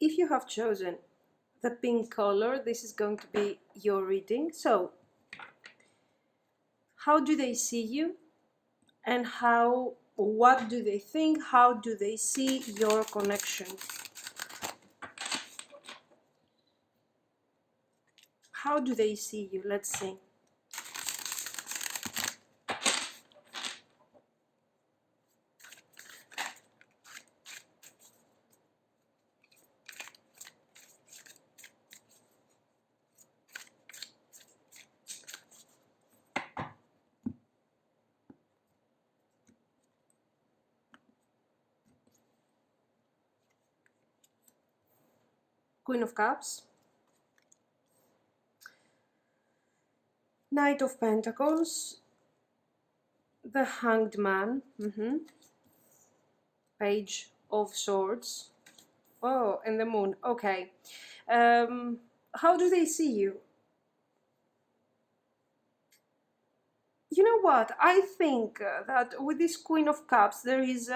If you have chosen the pink color, this is going to be your reading. So, how do they see you? And what do they think? How do they see your connection? How do they see you? Let's see. Queen of Cups, Knight of Pentacles, the Hanged Man, Page of Swords, oh, and the Moon. Okay. How do they see you? You know what? I think that with this Queen of Cups, there is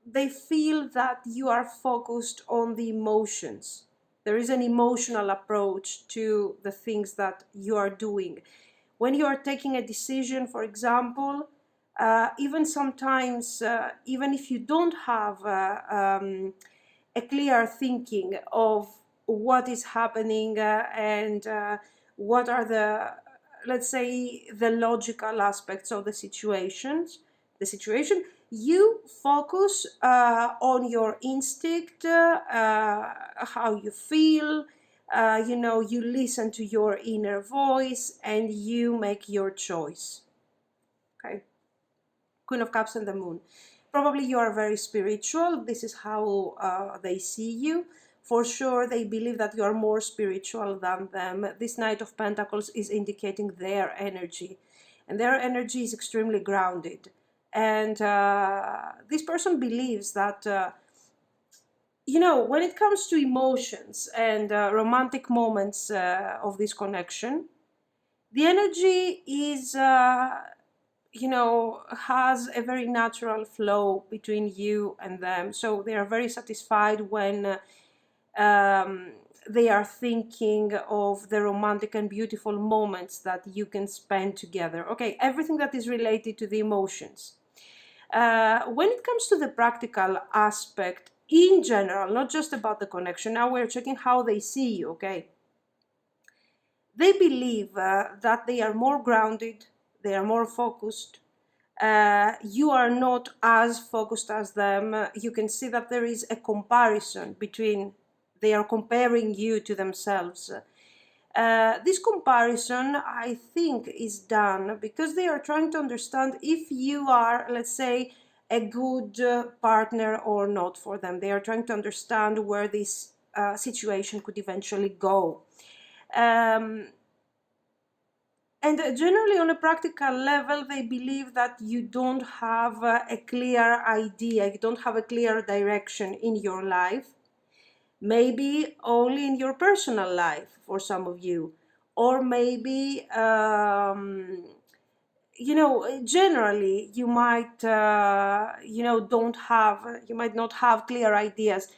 they feel that you are focused on the emotions. There is an emotional approach to the things that you are doing. When you are taking a decision, for example, even sometimes, even if you don't have a clear thinking of what is happening and what are the, let's say, the logical aspects of the situation, you focus on your instinct, how you feel, you listen to your inner voice and you make your choice. Okay. Queen of Cups and the Moon. Probably you are very spiritual. This is how they see you. For sure, they believe that you are more spiritual than them. This Knight of Pentacles is indicating their energy. And their energy is extremely grounded. And this person believes that, when it comes to emotions and romantic moments of this connection, the energy is, has a very natural flow between you and them. So they are very satisfied when they are thinking of the romantic and beautiful moments that you can spend together. Okay, everything that is related to the emotions. When it comes to the practical aspect in general, not just about the connection, now we're checking how they see you, okay? They believe that they are more grounded, they are more focused. You are not as focused as them. You can see that there is a comparison between, they are comparing you to themselves. This comparison, I think, is done because they are trying to understand if you are, let's say, a good partner or not for them. They are trying to understand where this situation could eventually go. And generally, on a practical level, they believe that you don't have a clear idea, you don't have a clear direction in your life. Maybe only in your personal life for some of you, or maybe generally you might you might not have clear ideas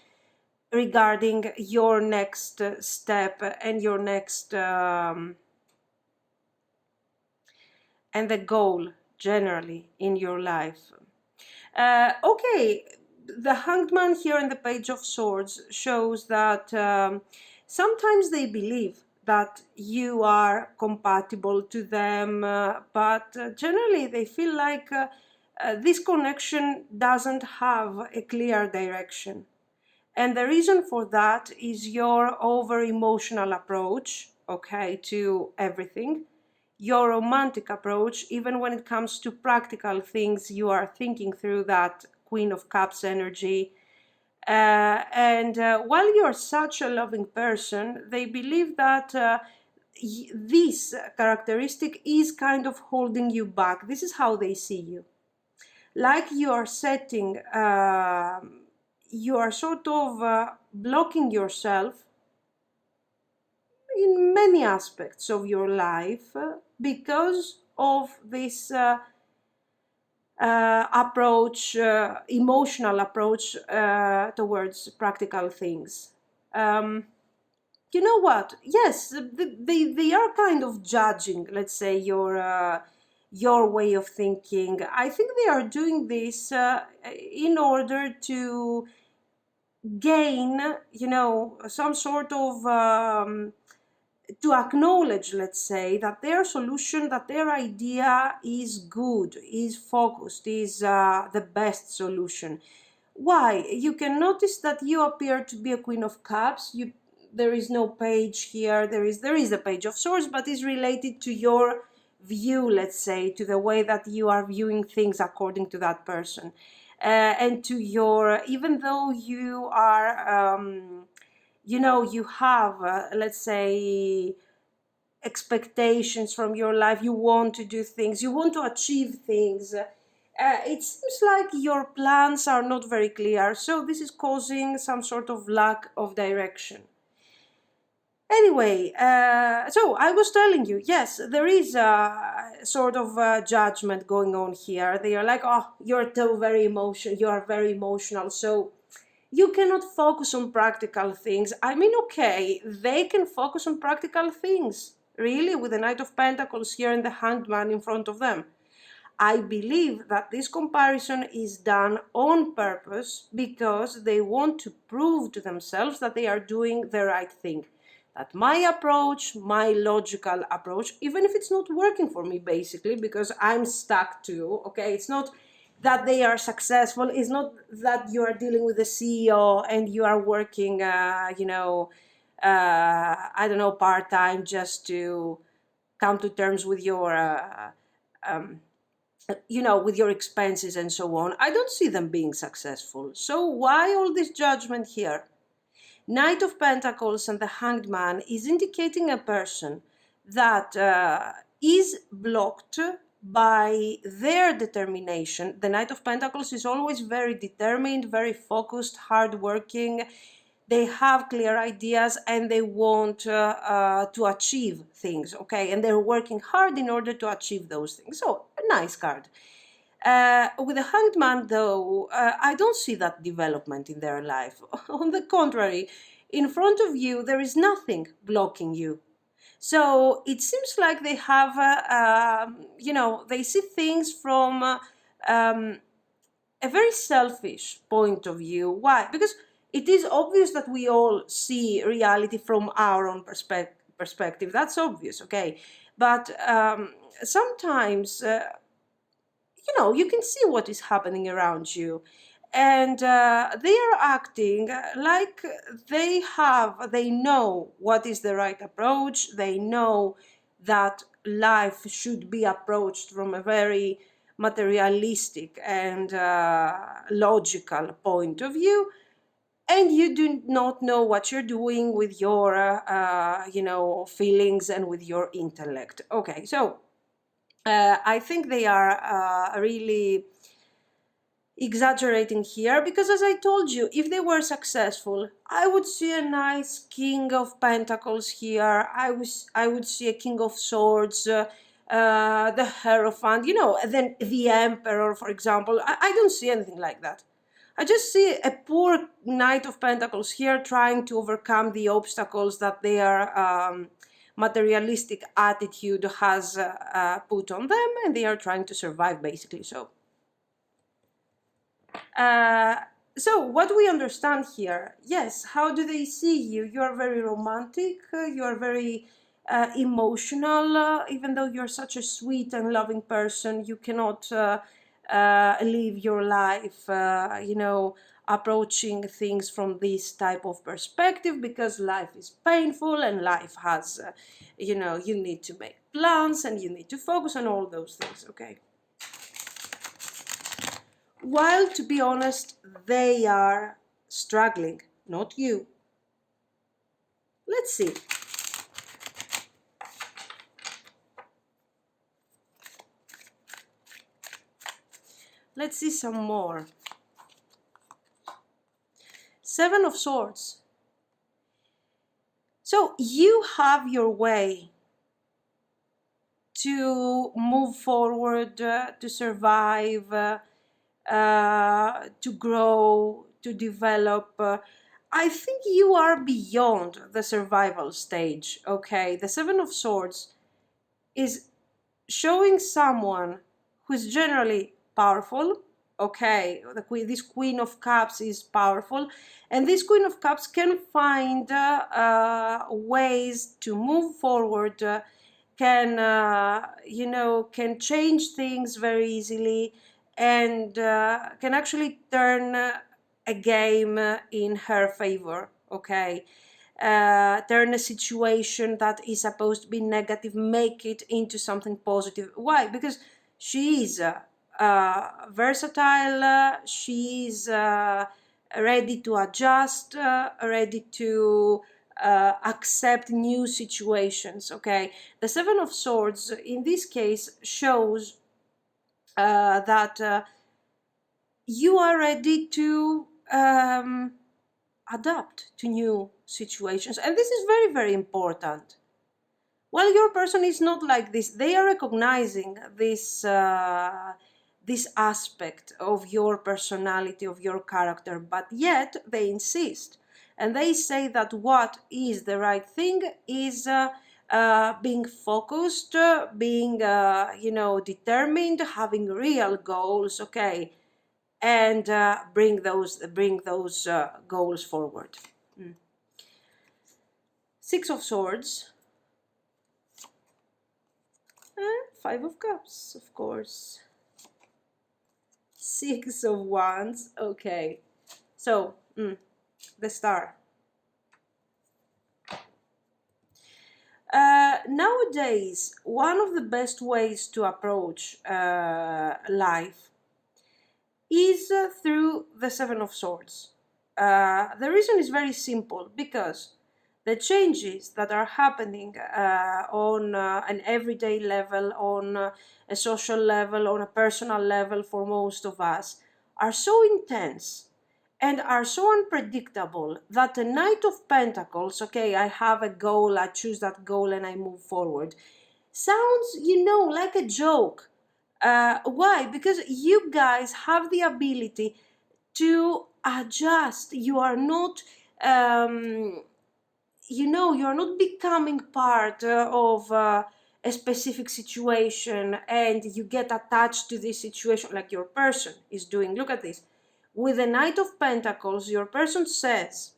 regarding your next step and your next and the goal generally in your life. Okay, the Hanged Man here in the Page of Swords shows that sometimes they believe that you are compatible to them, but generally they feel like this connection doesn't have a clear direction. And the reason for that is your over-emotional approach, okay, to everything. Your romantic approach, even when it comes to practical things, you are thinking through that Queen of Cups energy. And while you're such a loving person, they believe that this characteristic is kind of holding you back. This is how they see you. Like you are setting, you are sort of blocking yourself in many aspects of your life because of this approach, emotional approach towards practical things. You know what? Yes, they are kind of judging, let's say, your way of thinking. I think they are doing this in order to gain, some sort of to acknowledge, let's say, that their solution, that their idea is good, is focused, is the best solution. Why? You can notice that you appear to be a Queen of Cups. There is no page here. There is a Page of Swords, but it's related to your view, let's say, to the way that you are viewing things according to that person, and to your, even though you are, you have, let's say, expectations from your life. You want to do things, you want to achieve things. It seems like your plans are not very clear, so this is causing some sort of lack of direction. Anyway, so I was telling you, yes, there is a sort of judgment going on here. They are like, oh, you're too very emotional, you are very emotional, so you cannot focus on practical things. I mean, okay, they can focus on practical things, really, with the Knight of Pentacles here and the Hanged Man in front of them. I believe that this comparison is done on purpose because they want to prove to themselves that they are doing the right thing. That my approach, my logical approach, even if it's not working for me, basically, because I'm stuck too, okay? It's not that they are successful. It's not that you are dealing with a CEO and you are working, I don't know, part-time just to come to terms with your, with your expenses and so on. I don't see them being successful. So why all this judgment here? Knight of Pentacles and the Hanged Man is indicating a person that is blocked by their determination. The Knight of Pentacles is always very determined, very focused, hardworking. They have clear ideas and they want to achieve things, okay? And they're working hard in order to achieve those things. So, a nice card. With the Hanged Man, though, I don't see that development in their life. On the contrary, in front of you, there is nothing blocking you. So it seems like they have, they see things from a very selfish point of view. Why? Because it is obvious that we all see reality from our own perspective. That's obvious, okay? But sometimes you can see what is happening around you, and they are acting like they know what is the right approach. They know that life should be approached from a very materialistic and logical point of view, and you do not know what you're doing with your feelings and with your intellect. Okay, so I think they are really exaggerating here, because as I told you, if they were successful, I would see a nice King of Pentacles here. I would see a King of Swords, the Hierophant, then the Emperor, for example. I don't see anything like that. I just see a poor Knight of Pentacles here trying to overcome the obstacles that their materialistic attitude has put on them, and they are trying to survive, basically. So what we understand here, yes, how do they see you? You are very romantic, you are very emotional, even though you're such a sweet and loving person, you cannot live your life, approaching things from this type of perspective, because life is painful and life has, you need to make plans and you need to focus on all those things, okay? While, to be honest, they are struggling, not you. Let's see. Let's see some more. Seven of Swords. So you have your way to move forward, to survive, to grow, to develop. I think you are beyond the survival stage, okay? The Seven of Swords is showing someone who's generally powerful, okay? This Queen of Cups is powerful, and this Queen of Cups can find ways to move forward, can change things very easily, and can actually turn a game in her favor, okay? Turn a situation that is supposed to be negative, make it into something positive. Why? Because she is versatile, she's ready to adjust, ready to accept new situations, okay? The Seven of Swords in this case shows that you are ready to adapt to new situations, and this is very, very important. Well, your person is not like this. They are recognizing this this aspect of your personality, of your character, but yet they insist, and they say that what is the right thing is being focused, being determined, having real goals, okay, and bring those goals forward. Six of Swords, Five of Cups, of course, Six of Wands. Okay, so the Star. Nowadays, one of the best ways to approach life is through the Seven of Swords. The reason is very simple, because the changes that are happening on an everyday level, on a social level, on a personal level for most of us, are so intense and are so unpredictable that the Knight of Pentacles, okay, I have a goal, I choose that goal and I move forward, sounds, like a joke. Why? Because you guys have the ability to adjust. You are not you're not becoming part of a specific situation and you get attached to this situation like your person is doing. Look at this. With the Knight of Pentacles, your person sees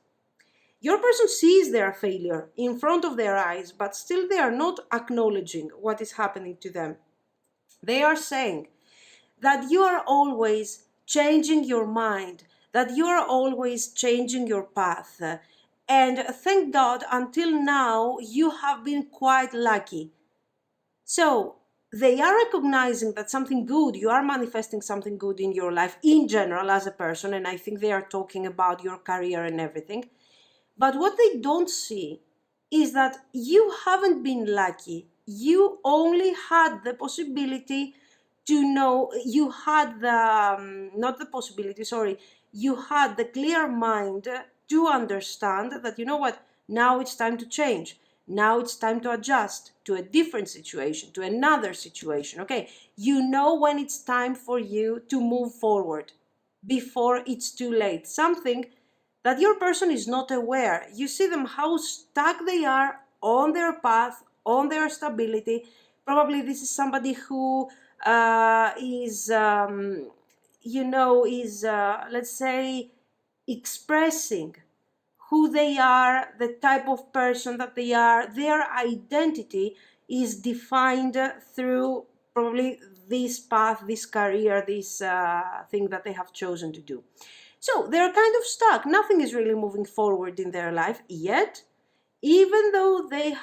their failure in front of their eyes, but still they are not acknowledging what is happening to them. They are saying that you are always changing your mind, that you are always changing your path. And thank God, until now, you have been quite lucky. So they are recognizing that something good, you are manifesting something good in your life in general as a person, and I think they are talking about your career and everything. But what they don't see is that you haven't been lucky. You only had the possibility to know, you had the, not the possibility, sorry, you had the clear mind to understand that, now it's time to change. Now it's time to adjust to a different situation, to another situation, okay? You know when it's time for you to move forward before it's too late. Something that your person is not aware. You see them how stuck they are on their path, on their stability. Probably this is somebody who is let's say, expressing who they are, the type of person that they are. Their identity is defined through probably this path, this career, this thing that they have chosen to do. So they're kind of stuck. Nothing is really moving forward in their life yet, even though they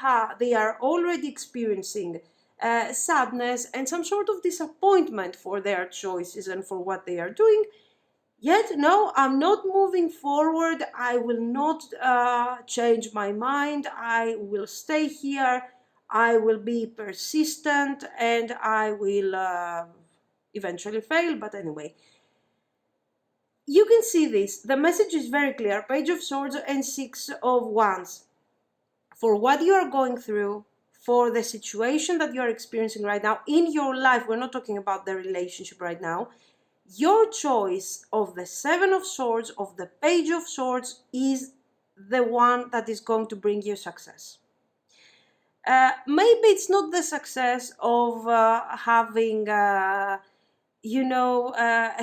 are already experiencing sadness and some sort of disappointment for their choices and for what they are doing. Yet, no, I'm not moving forward. I will not change my mind. I will stay here. I will be persistent, and I will eventually fail. But anyway, you can see this. The message is very clear. Page of Swords and Six of Wands. For what you are going through, for the situation that you're experiencing right now in your life. We're not talking about the relationship right now. Your choice of the Seven of Swords, of the Page of Swords, is the one that is going to bring you success. Maybe it's not the success of having a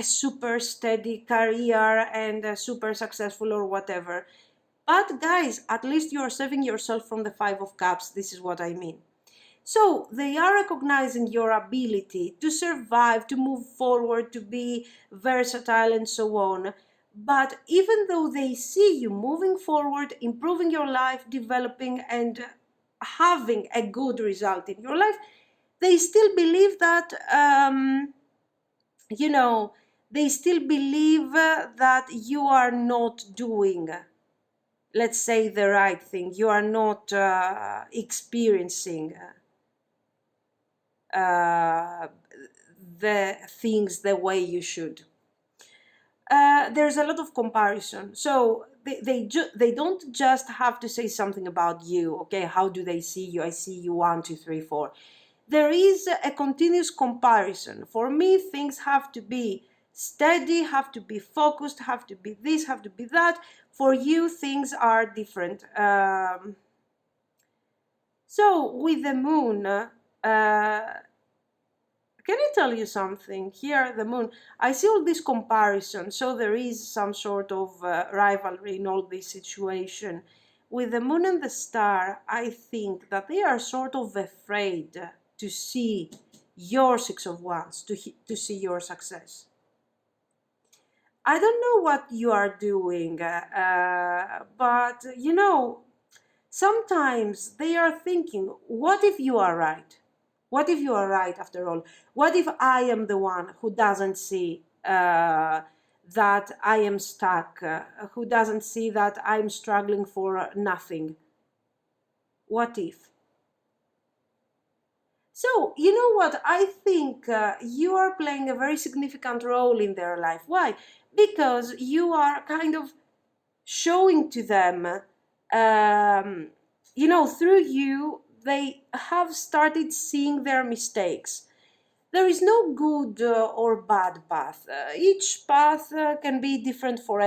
super steady career and super successful or whatever. But guys, at least you are saving yourself from the Five of Cups. This is what I mean. So they are recognizing your ability to survive, to move forward, to be versatile and so on. But even though they see you moving forward, improving your life, developing and having a good result in your life, they still believe that they still believe that you are not doing, let's say, the right thing. You are not experiencing the things the way you should. There's a lot of comparison. So they don't just have to say something about you. Okay, how do they see you? I see you 1, 2, 3, 4. There is a continuous comparison. For me, things have to be steady, have to be focused, have to be this, have to be that. For you, things are different. So with the moon, can I tell you something? Here, the moon, I see all this comparison. So there is some sort of rivalry in all this situation. With the moon and the star, I think that they are sort of afraid to see your Six of Wands, to see your success. I don't know what you are doing, but sometimes they are thinking, what if you are right? What if you are right after all? What if I am the one who doesn't see that I am stuck, who doesn't see that I'm struggling for nothing? What if? So, you know what? I think you are playing a very significant role in their life. Why? Because you are kind of showing to them, through you, they have started seeing their mistakes. There is no good or bad path. Each path can be different for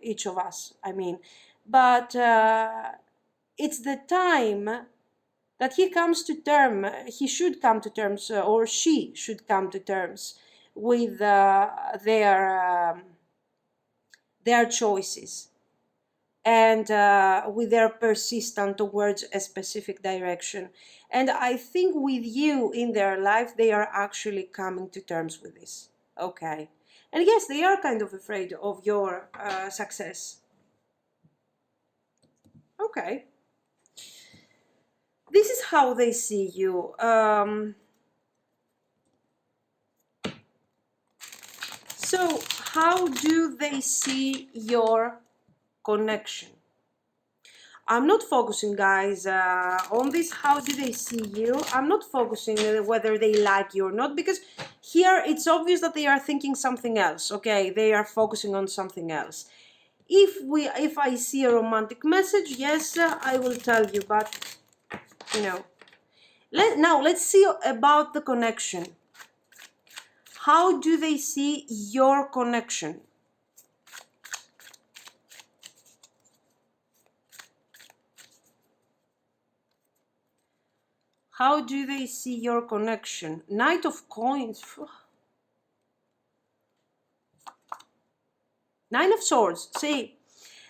each of us, I mean. But it's the time that he should come to terms, or she should come to terms with their choices, and with their persistence towards a specific direction. And I think with you in their life, they are actually coming to terms with this. Okay. And yes, they are kind of afraid of your success. Okay. This is how they see you. So how do they see your connection? I'm not focusing, guys, on this. How do they see you? I'm not focusing on whether they like you or not, because here it's obvious that they are thinking something else. Okay, they are focusing on something else. If I see a romantic message, yes, I will tell you. But now let's see about the connection. How do they see your connection? How do they see your connection? Knight of Coins. Nine of Swords. See,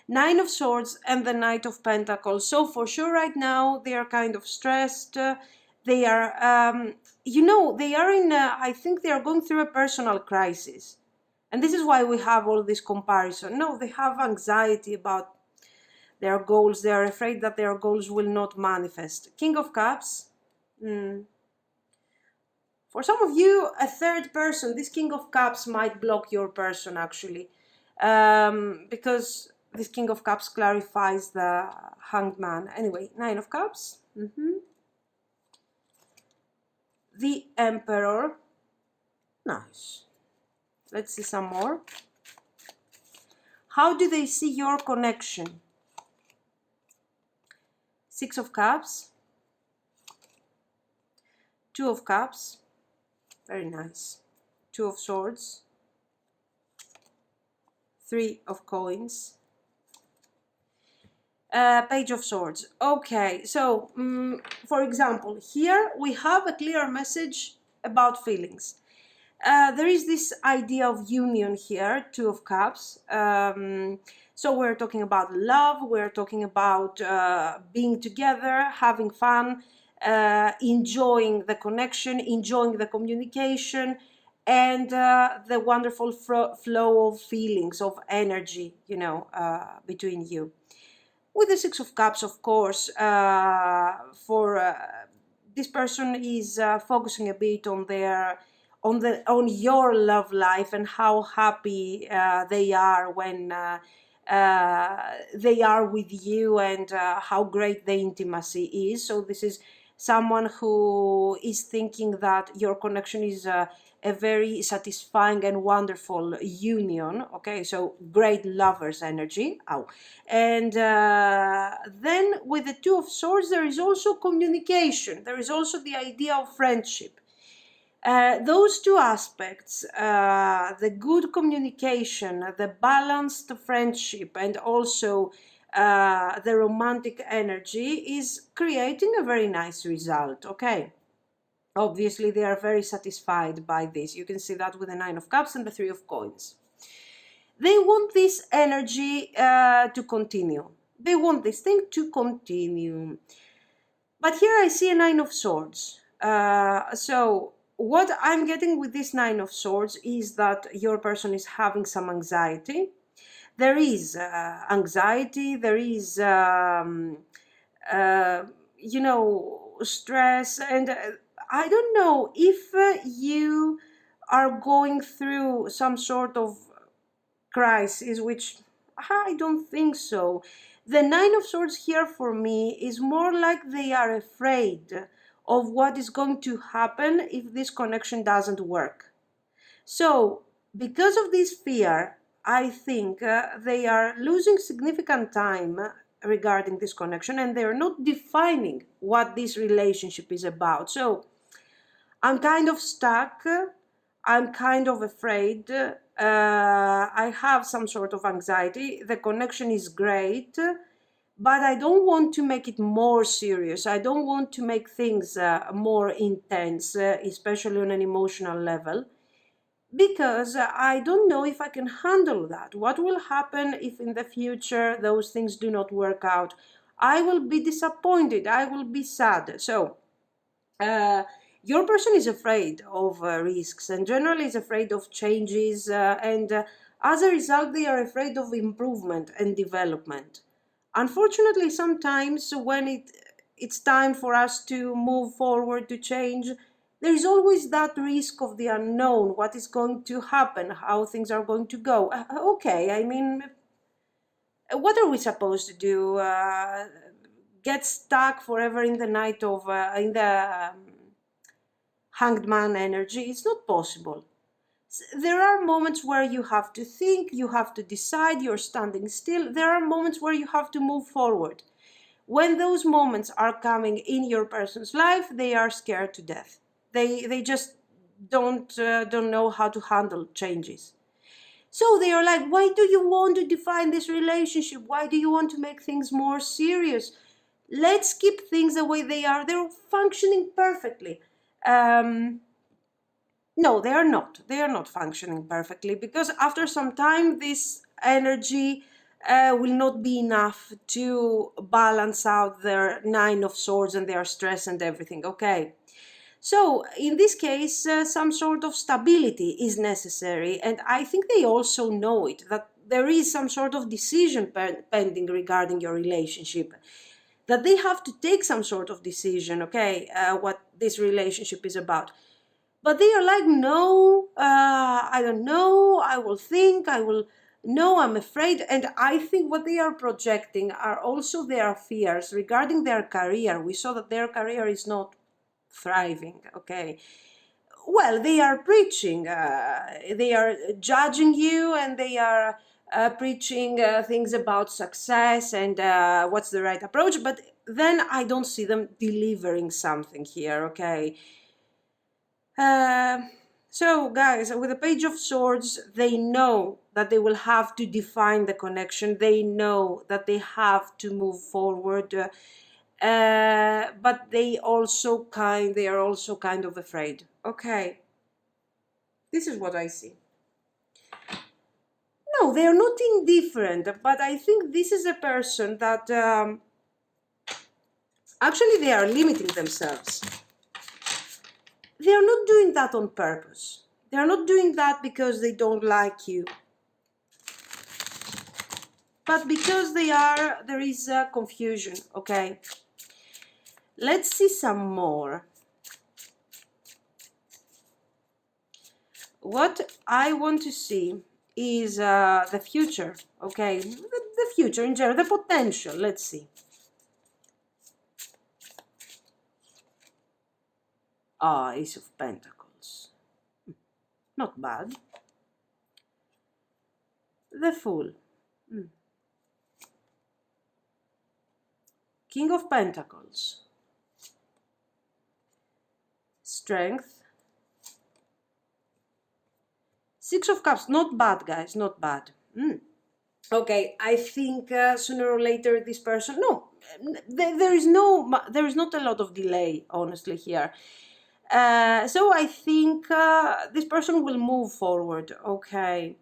Nine of Swords and the Knight of Pentacles. So for sure right now they are kind of stressed. They are, they are in, I think they are going through a personal crisis. And this is why we have all this comparison. No, they have anxiety about their goals. They are afraid that their goals will not manifest. King of Cups. For some of you, a third person, this King of Cups might block your person actually, because this King of Cups clarifies the Hanged Man. Anyway, Nine of Cups. The Emperor. Nice. Let's see some more. How do they see your connection? Six of Cups. Two of Cups, very nice. Two of Swords, Three of Coins, Page of Swords. Okay, so for example, here we have a clear message about feelings. There is this idea of union here, Two of Cups. So we're talking about love, we're talking about being together, having fun, enjoying the connection, enjoying the communication, and the wonderful flow of feelings, of energy, you know, between you. With the Six of Cups, of course, this person is focusing a bit on their on your love life and how happy they are when they are with you, and how great the intimacy is. So this is someone who is thinking that your connection is a very satisfying and wonderful union. Okay, so great lovers energy. Ow. And then with the Two of Swords, there is also communication. There is also the idea of friendship. Those two aspects, the good communication, the balanced friendship, and also the romantic energy, is creating a very nice result. Okay. Obviously, they are very satisfied by this. You can see that with the Nine of Cups and the Three of Coins. They want this energy to continue. They want this thing to continue. But here I see a Nine of Swords. So what I'm getting with this Nine of Swords is that your person is having some anxiety. There is anxiety, there is, you know, stress, and I don't know if you are going through some sort of crisis, which I don't think so. The Nine of Swords here for me is more like they are afraid of what is going to happen if this connection doesn't work. So, because of this fear, I think they are losing significant time regarding this connection, and they're not defining what this relationship is about. So, I'm kind of stuck. I'm kind of afraid. I have some sort of anxiety. The connection is great, but I don't want to make it more serious. I don't want to make things more intense, especially on an emotional level, because I don't know if I can handle that. What will happen if in the future those things do not work out? I will be disappointed. I will be sad. So, your person is afraid of risks, and generally is afraid of changes, and as a result they are afraid of improvement and development. Unfortunately, sometimes when it's time for us to move forward, to change, there is always that risk of the unknown, what is going to happen, how things are going to go. Okay, I mean, what are we supposed to do? Get stuck forever in the night of in the hanged man energy? It's not possible. There are moments where you have to think, you have to decide, you're standing still. There are moments where you have to move forward. When those moments are coming in your person's life, they are scared to death. They just don't know how to handle changes. So they are like, why do you want to define this relationship? Why do you want to make things more serious? Let's keep things the way they are. They're functioning perfectly. No, they are not. They are not functioning perfectly, because after some time, this energy will not be enough to balance out their Nine of Swords and their stress and everything. Okay. So in this case, some sort of stability is necessary, and I think they also know it, that there is some sort of decision pending regarding your relationship, that they have to take some sort of decision, okay, what this relationship is about. But they are like, no, I don't know, I will think, I will, no, I'm afraid. And I think what they are projecting are also their fears regarding their career. We saw that their career is not thriving, okay. Well, they are preaching, they are judging you, and they are preaching things about success and what's the right approach, but then I don't see them delivering something here, okay. Uh, so guys, with the Page of Swords, they know that they will have to define the connection. They know that they have to move forward, but they are also kind of afraid. Okay, this is what I see. No, they are not indifferent, but I think this is a person that actually they are limiting themselves. They are not doing that on purpose. They are not doing that because they don't like you, but because there is confusion. Okay, let's see some more. What I want to see is the future. Okay, the future in general, the potential. Let's see. Ace of Pentacles, not bad. The Fool, King of Pentacles, Strength, Six of Cups. Not bad, guys, not bad. Okay, I think sooner or later this person, no, there is not a lot of delay, honestly, here. So I think this person will move forward. Okay,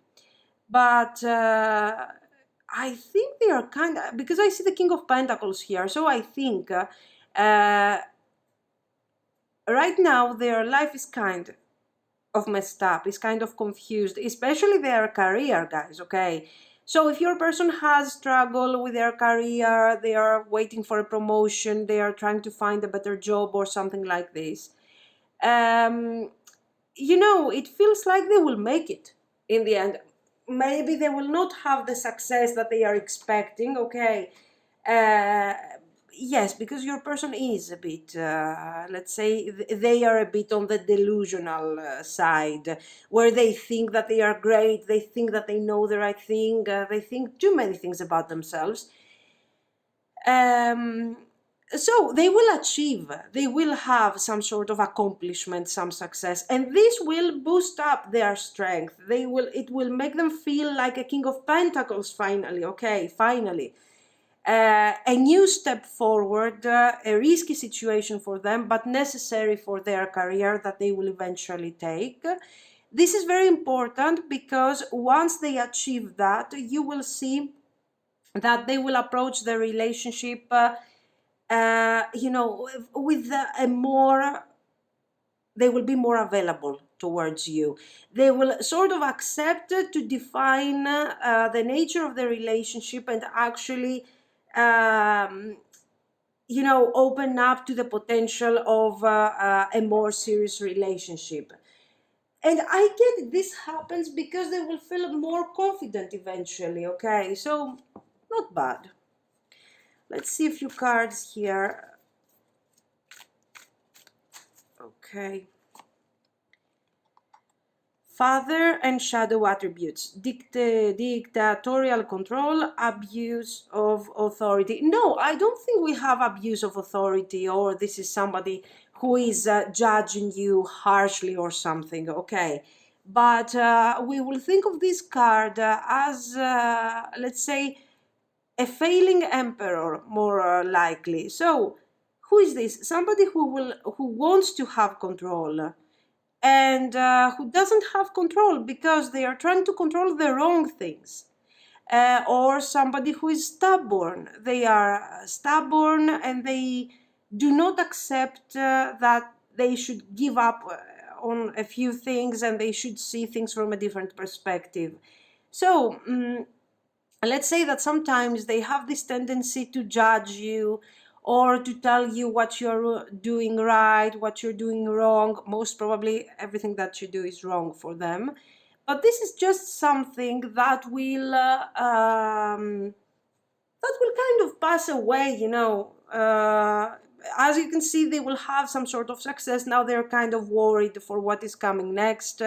but I think they are kind of, because I see the King of Pentacles here, so I think right now their life is kind of messed up, is kind of confused, especially their career, guys. Okay, so if your person has struggle with their career, they are waiting for a promotion, they are trying to find a better job or something like this, it feels like they will make it in the end. Maybe they will not have the success that they are expecting. Okay, yes, because your person is a bit, let's say, they are a bit on the delusional side, where they think that they are great, they think that they know the right thing, they think too many things about themselves. So they will achieve, they will have some sort of accomplishment, some success, and this will boost up their strength. It will make them feel like a King of Pentacles finally. Okay, finally. A new step forward, a risky situation for them, but necessary for their career that they will eventually take. This is very important because once they achieve that, you will see that they will approach the relationship with a more, they will be more available towards you. They will sort of accept to define the nature of the relationship and actually open up to the potential of a more serious relationship. And I get this happens because they will feel more confident eventually. Okay, so not bad. Let's see a few cards here. Okay. Father and shadow attributes. Dictatorial control, abuse of authority. No, I don't think we have abuse of authority, or this is somebody who is judging you harshly or something. Okay. But we will think of this card as, let's say, a failing emperor, more likely. So, who is this? Somebody who wants to have control, and who doesn't have control because they are trying to control the wrong things. Or somebody who is stubborn. They are stubborn and they do not accept that they should give up on a few things and they should see things from a different perspective. So, let's say that sometimes they have this tendency to judge you or to tell you what you're doing right, what you're doing wrong. Most probably everything that you do is wrong for them. But this is just something that will kind of pass away, as you can see, they will have some sort of success. Now they're kind of worried for what is coming next,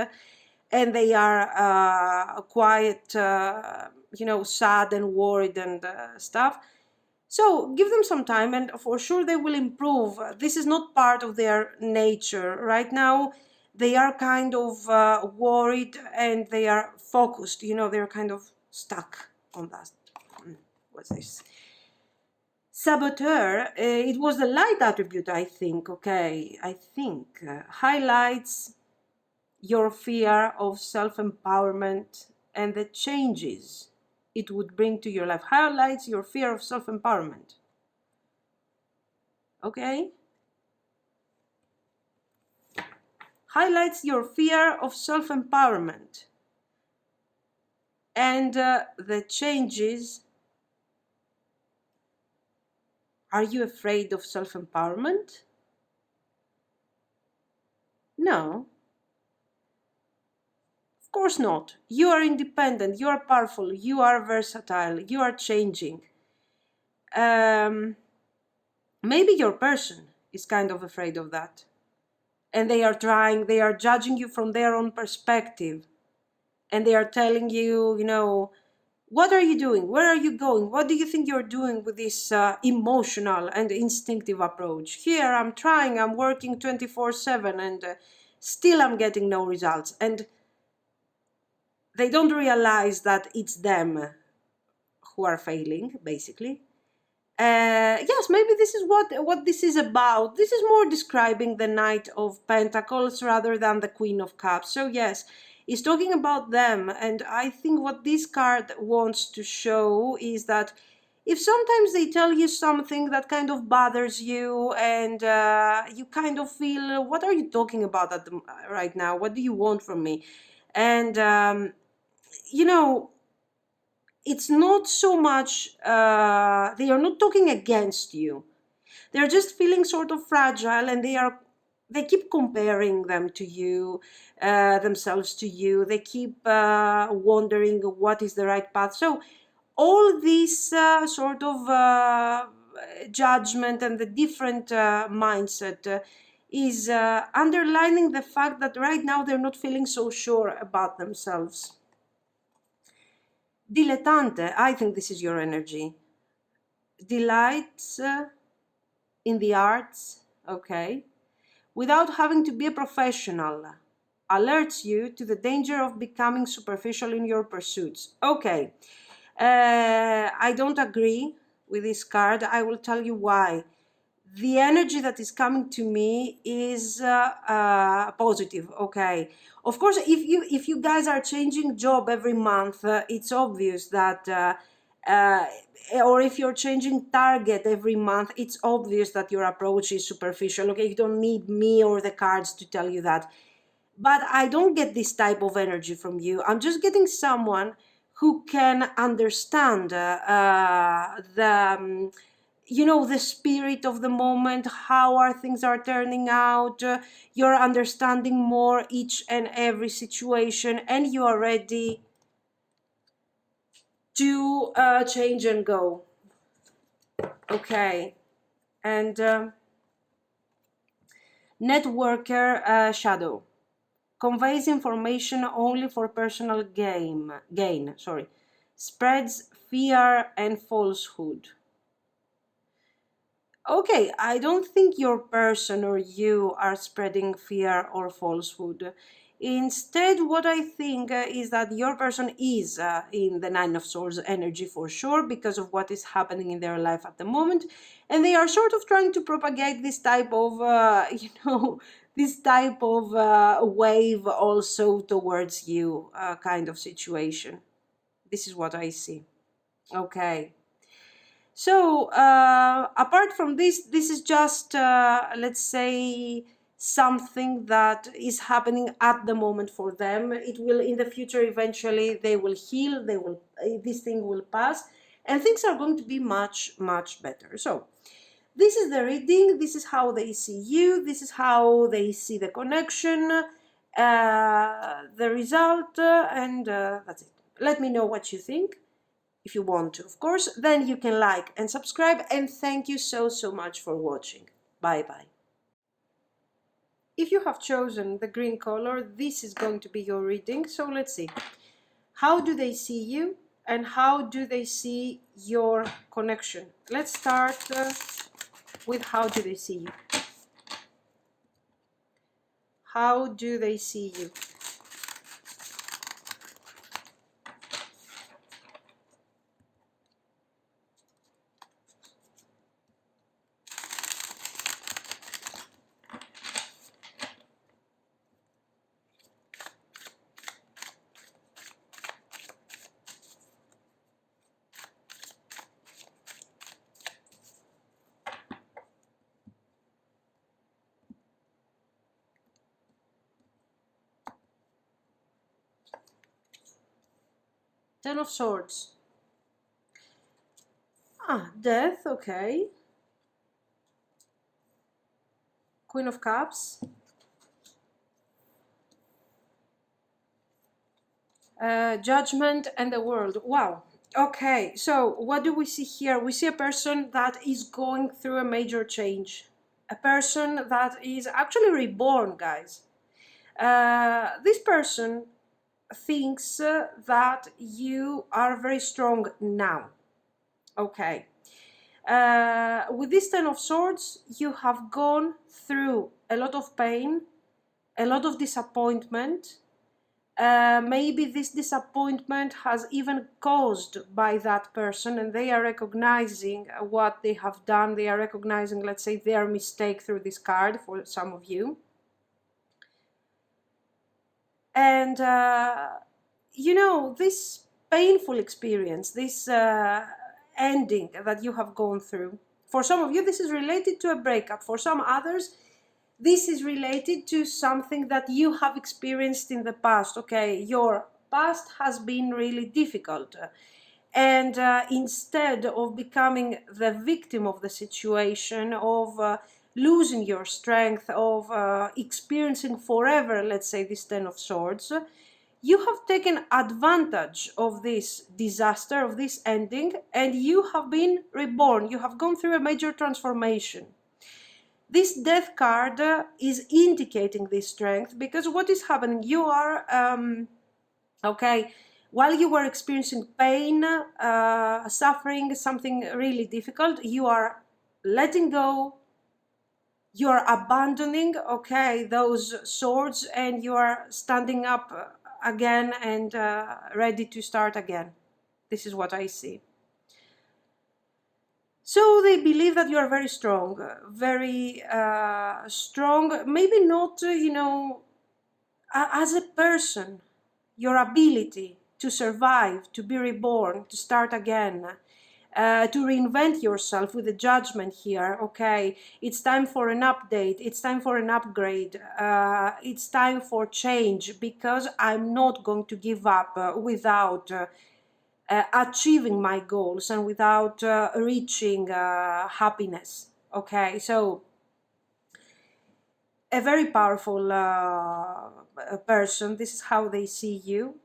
and they are quite, sad and worried and stuff. So give them some time and for sure they will improve. This is not part of their nature. Right now, they are kind of worried, and they are focused, you know, they're kind of stuck on that. What's this? Saboteur, it was the light attribute, I think, okay, I think, highlights your fear of self-empowerment and the changes it would bring to your life. Highlights your fear of self-empowerment. Okay? Highlights your fear of self-empowerment and the changes. Are you afraid of self-empowerment? No. Of course not. You are independent, you are powerful, you are versatile, you are changing. Maybe your person is kind of afraid of that. And they are judging you from their own perspective. And they are telling you, you know, what are you doing? Where are you going? What do you think you're doing with this emotional and instinctive approach? Here I'm trying, I'm working 24/7 and still I'm getting no results. And they don't realize that it's them who are failing, basically. Yes, maybe this is what this is about. This is more describing the Knight of Pentacles rather than the Queen of Cups. So yes, it's talking about them. And I think what this card wants to show is that if sometimes they tell you something that kind of bothers you, and you kind of feel, what are you talking about right now? What do you want from me? And, you know, it's not so much, they are not talking against you. They're just feeling sort of fragile, and they keep comparing them to you, themselves to you. They keep wondering what is the right path. So all this sort of judgment and the different mindset is underlining the fact that right now they're not feeling so sure about themselves. Dilettante, I think this is your energy. Delights in the arts, okay, without having to be a professional. Alerts you to the danger of becoming superficial in your pursuits. Okay, I don't agree with this card. I will tell you why. The energy that is coming to me is positive. Okay, of course, if you guys are changing job every month, it's obvious that uh, or if you're changing target every month, it's obvious that your approach is superficial. Okay, you don't need me or the cards to tell you that. But I don't get this type of energy from you. I'm just getting someone who can understand you know, the spirit of the moment, how are things are turning out. You're understanding more each and every situation, and you are ready to change and go. Okay, and networker shadow conveys information only for personal gain. Sorry, spreads fear and falsehood. Okay, I don't think your person or you are spreading fear or falsehood. Instead, what I think is that your person is in the Nine of Swords energy for sure, because of what is happening in their life at the moment, and they are sort of trying to propagate this type of, you know, this type of wave also towards you, kind of situation. This is what I see. Okay. So apart from this, this is just, let's say, something that is happening at the moment for them. It will, in the future, eventually, they will heal, this thing will pass, and things are going to be much, much better. So this is the reading, this is how they see you, this is how they see the connection, the result, and that's it. Let me know what you think. If you want to, of course, then you can like and subscribe, and thank you so much for watching. Bye bye. If you have chosen the green color, this is going to be your reading. So let's see, how do they see you and how do they see your connection? Let's start with how do they see you. How do they see you? Ten of Swords. Ah, Death, okay. Queen of Cups. Judgment and the World. Wow. Okay, so what do we see here? We see a person that is going through a major change. A person that is actually reborn, guys. This person thinks that you are very strong now. Okay. With this Ten of Swords, you have gone through a lot of pain, a lot of disappointment. Maybe this disappointment has even caused by that person, and they are recognizing what they have done. They are recognizing, let's say, their mistake through this card for some of you. And, you know, this painful experience, this ending that you have gone through, for some of you, this is related to a breakup. For some others, this is related to something that you have experienced in the past. Okay, your past has been really difficult. And instead of becoming the victim of the situation, of losing your strength, of experiencing forever, let's say, this Ten of Swords, you have taken advantage of this disaster, of this ending, and you have been reborn. You have gone through a major transformation. This Death card is indicating this strength, because what is happening? You are, okay, while you were experiencing pain, suffering, something really difficult, you are letting go, you are abandoning, okay, those swords, and you are standing up again and ready to start again. This is what I see. So they believe that you are very strong, very strong, maybe not, you know, as a person, your ability to survive, to be reborn, to start again, to reinvent yourself with the Judgment here. Okay, it's time for an update, it's time for an upgrade, it's time for change, because I'm not going to give up without achieving my goals and without reaching happiness. Okay, so a very powerful person. This is how they see you.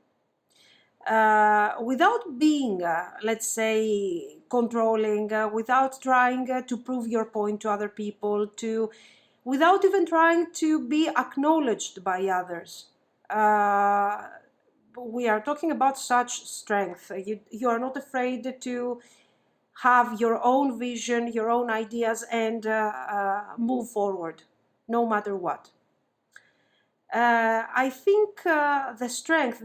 Without being, let's say, controlling, without trying to prove your point to other people, without even trying to be acknowledged by others. We are talking about such strength. You are not afraid to have your own vision, your own ideas, and move forward, no matter what. I think this strength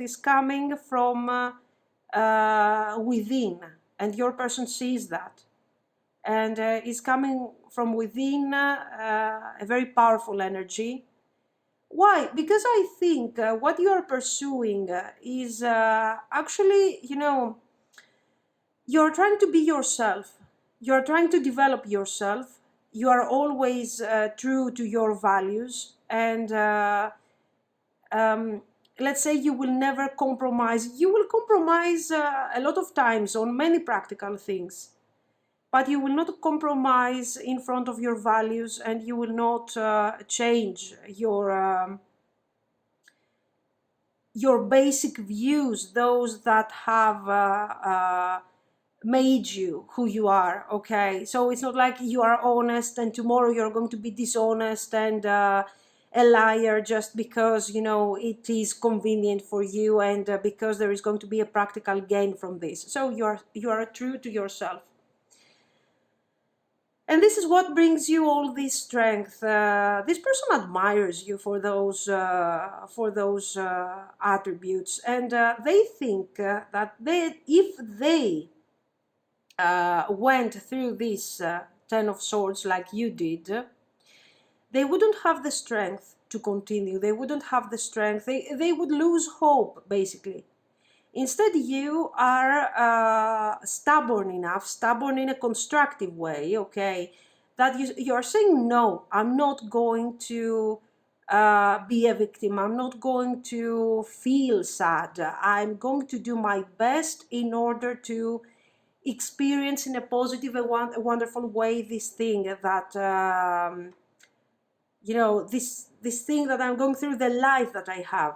is coming from within, and your person sees that, and is coming from within, a very powerful energy. Why? Because I think what you are pursuing is actually, you know, you're trying to be yourself. You're trying to develop yourself. You are always true to your values, and let's say you will never compromise. You will compromise a lot of times on many practical things, but you will not compromise in front of your values, and you will not change your basic views, those that have made you who you are. Okay, so it's not like you are honest and tomorrow you're going to be dishonest and a liar just because, you know, it is convenient for you, and because there is going to be a practical gain from this. So you are true to yourself. And this is what brings you all this strength. This person admires you for those attributes, and they think that if they went through this Ten of Swords like you did, they wouldn't have the strength to continue. They wouldn't have the strength. They would lose hope, basically. Instead, you are stubborn enough, stubborn in a constructive way, okay, that you are saying, no, I'm not going to be a victim. I'm not going to feel sad. I'm going to do my best in order to experience in a positive, a wonderful way this thing that, you know, this thing that I'm going through, the life that I have.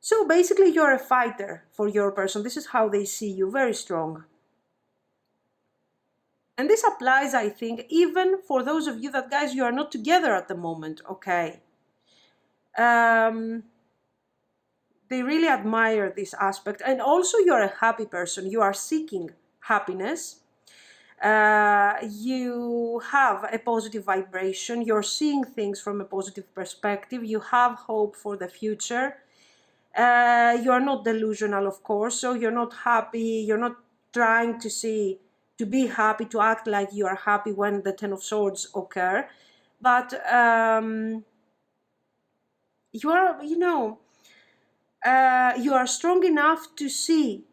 So basically, you're a fighter for your person. This is how they see you, very strong. And this applies, I think, even for those of you that, guys, you are not together at the moment, okay? They really admire this aspect. And also, you're a happy person. You are seeking happiness. You have a positive vibration. You're seeing things from a positive perspective. You have hope for the future. You are not delusional, of course, so you're not happy, you're not trying to be happy, to act like you are happy when the Ten of Swords occur, but you are, you know, you are strong enough to see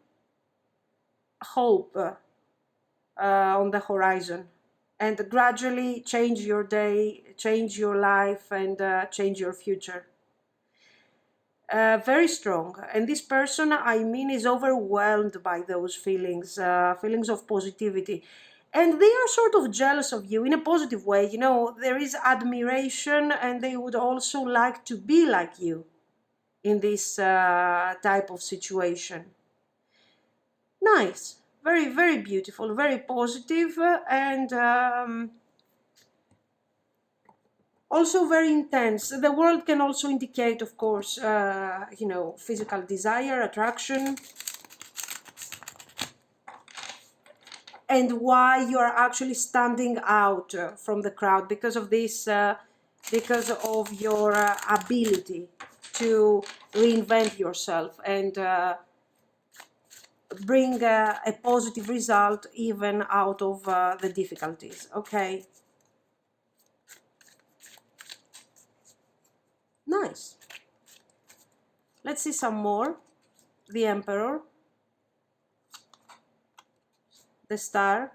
hope on the horizon and gradually change your day, change your life, and change your future. Very strong, and this person, I mean, is overwhelmed by those feelings, feelings of positivity, and they are sort of jealous of you in a positive way. You know, there is admiration, and they would also like to be like you in this type of situation. Nice, very, very beautiful, very positive, and also very intense. The world can also indicate, of course, you know, physical desire, attraction, and why you are actually standing out from the crowd because of this, because of your ability to reinvent yourself and bring a positive result even out of the difficulties, okay? Nice. Let's see some more. The Emperor, the Star,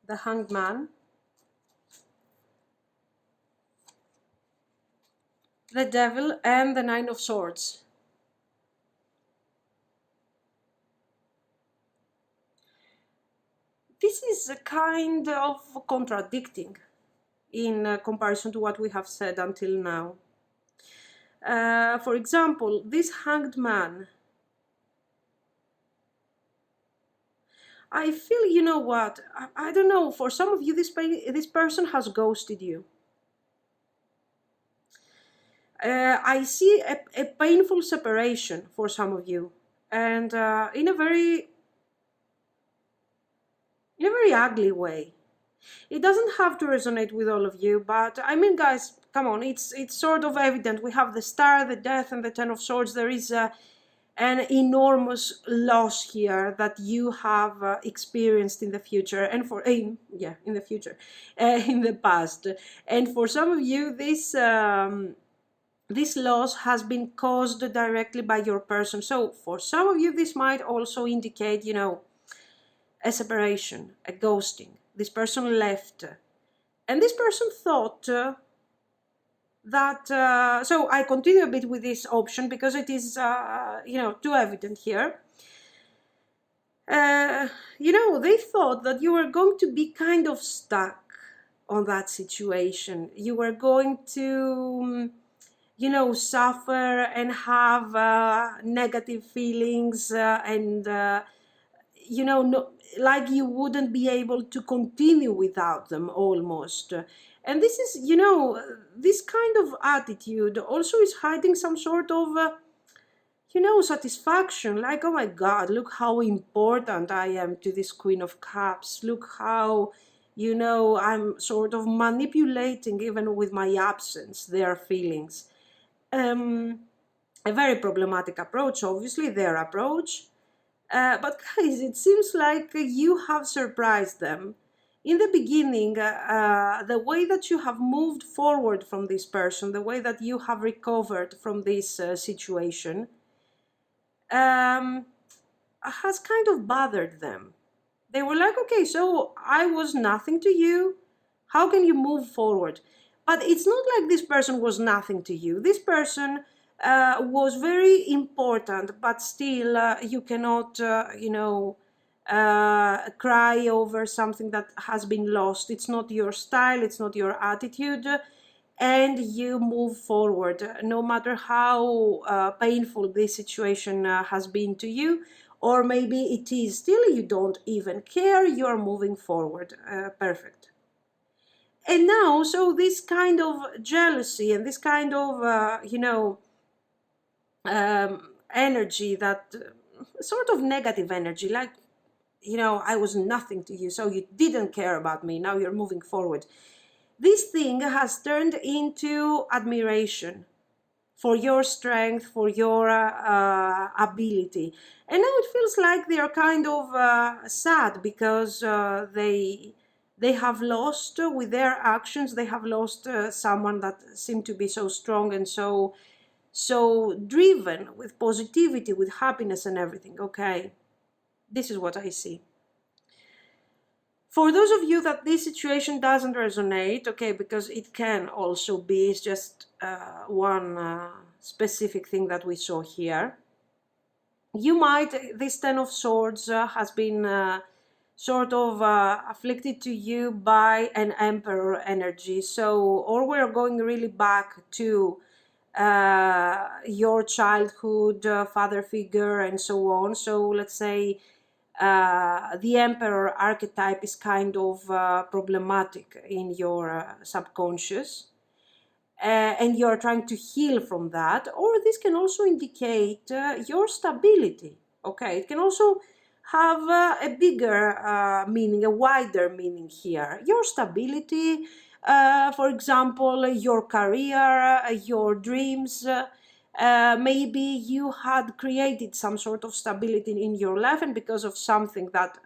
the Hanged Man, the Devil, and the Nine of Swords. This is a kind of contradicting in comparison to what we have said until now. For example, this Hanged Man, I feel, you know what, I don't know, for some of you, this person has ghosted you. I see a painful separation for some of you, and in a very ugly way. It doesn't have to resonate with all of you, but I mean, guys, come on, it's sort of evident. We have the Star, the Death, and the Ten of Swords. There is an enormous loss here that you have experienced in the future, and for in the future, in the past, and for some of you, this loss has been caused directly by your person. So for some of you, this might also indicate, you know, a separation, a ghosting. This person left, and this person thought that, so I continue a bit with this option because it is, you know, too evident here. You know, they thought that you were going to be kind of stuck on that situation. You were going to, you know, suffer and have negative feelings and, you know, no, like you wouldn't be able to continue without them almost. And this is, you know, this kind of attitude also is hiding some sort of, satisfaction, like, oh my God, look how important I am to this Queen of Cups. Look how, I'm sort of manipulating, even with my absence, their feelings. A very problematic approach, obviously, their approach. But guys, it seems like you have surprised them. In the beginning, the way that you have moved forward from this person, the way that you have recovered from this situation, has kind of bothered them. They were like, okay, so I was nothing to you. How can you move forward? But it's not like this person was nothing to you. This person was very important, but still you cannot, cry over something that has been lost. It's not your style, it's not your attitude, and you move forward no matter how painful this situation has been to you, or maybe it is still, you don't even care, you're moving forward. Perfect. And now, so this kind of jealousy and this kind of energy, that sort of negative energy, like, I was nothing to you, so you didn't care about me, now you're moving forward. This thing has turned into admiration for your strength, for your ability. And now it feels like they are kind of sad, because they have lost, with their actions, they have lost someone that seemed to be so strong and so driven with positivity, with happiness and everything. Okay, this is what I see. For those of you that this situation doesn't resonate, okay, because it can also be, it's just one specific thing that we saw here. You might, this Ten of Swords has been sort of afflicted to you by an Emperor energy. So, or we're going really back to your childhood, father figure, and so on. So let's say the Emperor archetype is kind of problematic in your subconscious, and you're trying to heal from that. Or this can also indicate your stability. Okay, it can also have a bigger meaning, a wider meaning here. Your stability, for example, your career, your dreams. Maybe you had created some sort of stability in your life, and because of something that,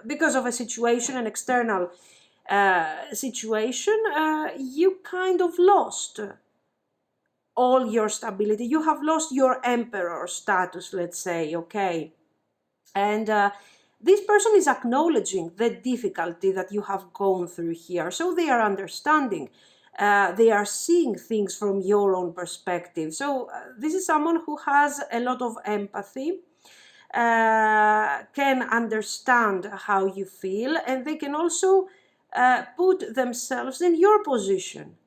because of a situation, an external situation, you kind of lost all your stability. You have lost your emperor status, let's say, okay? And this person is acknowledging the difficulty that you have gone through here. So they are understanding. They are seeing things from your own perspective. So this is someone who has a lot of empathy, can understand how you feel, and they can also put themselves in your position.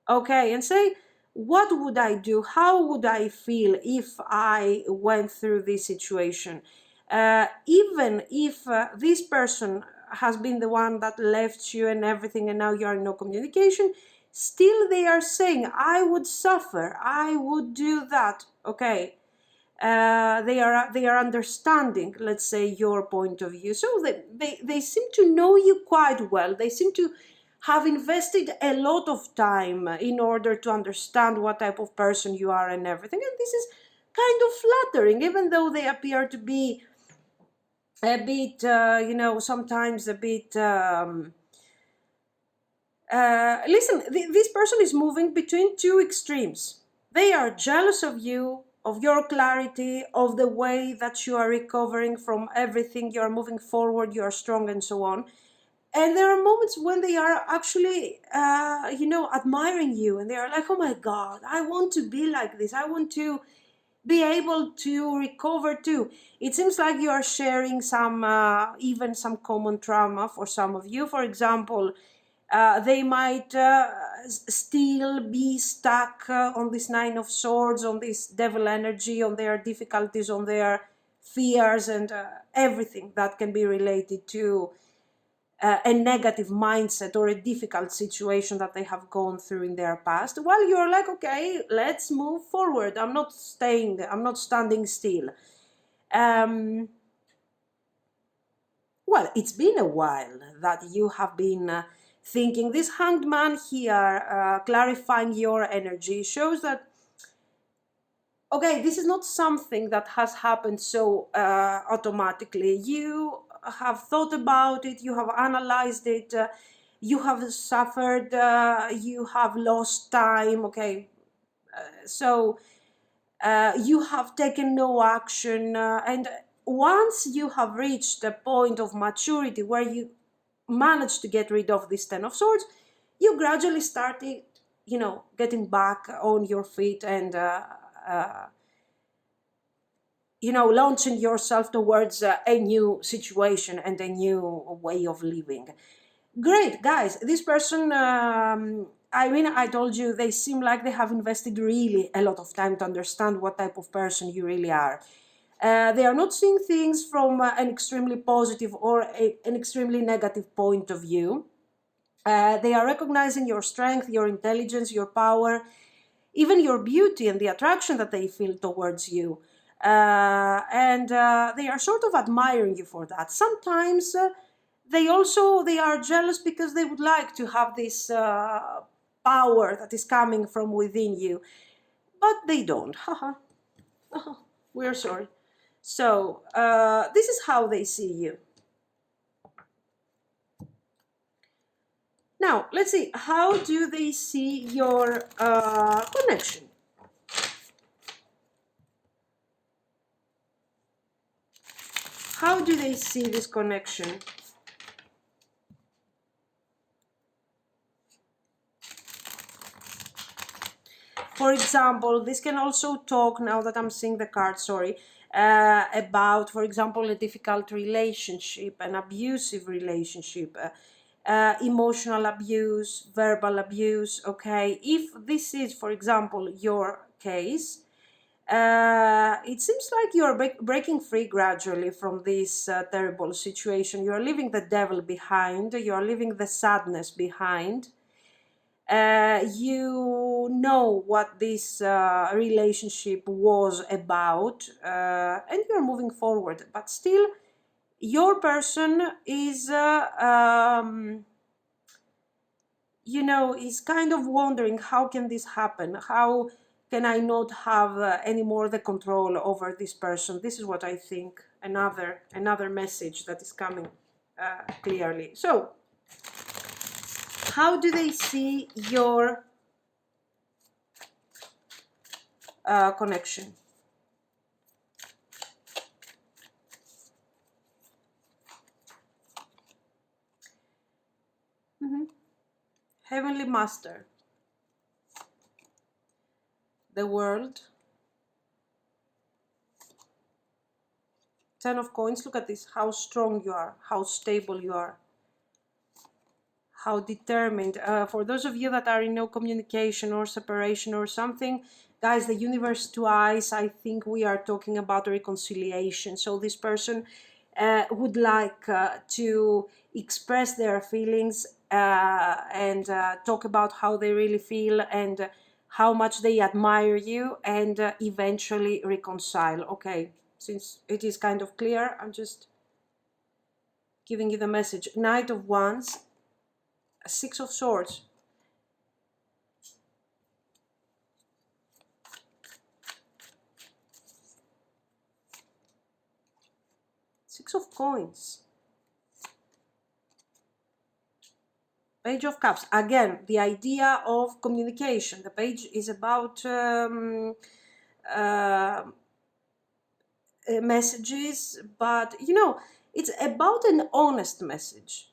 Okay, and say, what would I do? How would I feel if I went through this situation? Even if this person has been the one that left you and everything, and now you are in no communication, still they are saying, I would suffer, I would do that. Okay, they are understanding, let's say, your point of view. So they seem to know you quite well. They seem to have invested a lot of time in order to understand what type of person you are and everything. And this is kind of flattering, even though they appear to be a bit, sometimes a bit... listen, this person is moving between two extremes. They are jealous of you, of your clarity, of the way that you are recovering from everything, you are moving forward, you are strong, and so on. And there are moments when they are actually, admiring you, and they are like, oh my God, I want to be like this. I want to be able to recover too. It seems like you are sharing some, even some common trauma for some of you. For example, they might still be stuck on this Nine of Swords, on this devil energy, on their difficulties, on their fears, and everything that can be related to a negative mindset or a difficult situation that they have gone through in their past, while you're like, okay, let's move forward. I'm not staying there. I'm not standing still. Well, it's been a while that you have been thinking. This Hanged Man here, clarifying your energy, shows that, okay, this is not something that has happened so automatically. You have thought about it, you have analyzed it, you have suffered, you have lost time, okay? So you have taken no action, and once you have reached a point of maturity where you manage to get rid of this Ten of Swords, you gradually started, getting back on your feet and launching yourself towards a new situation and a new way of living. Great, guys. This person, I told you, they seem like they have invested really a lot of time to understand what type of person you really are. They are not seeing things from an extremely positive or an extremely negative point of view. They are recognizing your strength, your intelligence, your power, even your beauty and the attraction that they feel towards you. And they are sort of admiring you for that. Sometimes they are jealous because they would like to have this power that is coming from within you, but they don't. Haha. We're sorry. So this is how they see you. Now let's see, how do they see your connection? How do they see this connection? For example, this can also talk, now that I'm seeing the card, sorry, about, for example, a difficult relationship, an abusive relationship, emotional abuse, verbal abuse, okay? If this is, for example, your case, it seems like you're breaking free gradually from this terrible situation. You're leaving the devil behind, you're leaving the sadness behind. You know what this relationship was about, and you're moving forward, but still your person is is kind of wondering, how can this happen? How can I not have anymore the control over this person? This is what I think. Another message that is coming clearly. So how do they see your connection? Heavenly Master, the World, Ten of Coins. Look at this, how strong you are, how stable you are, how determined. For those of you that are in no communication or separation or something, guys, the universe twice, I think we are talking about reconciliation. So this person would like to express their feelings and talk about how they really feel and how much they admire you, and eventually reconcile. Okay, since it is kind of clear, I'm just giving you the message. Knight of Wands, Six of Swords. Six of Coins. Page of Cups. Again, the idea of communication. The page is about messages, but it's about an honest message.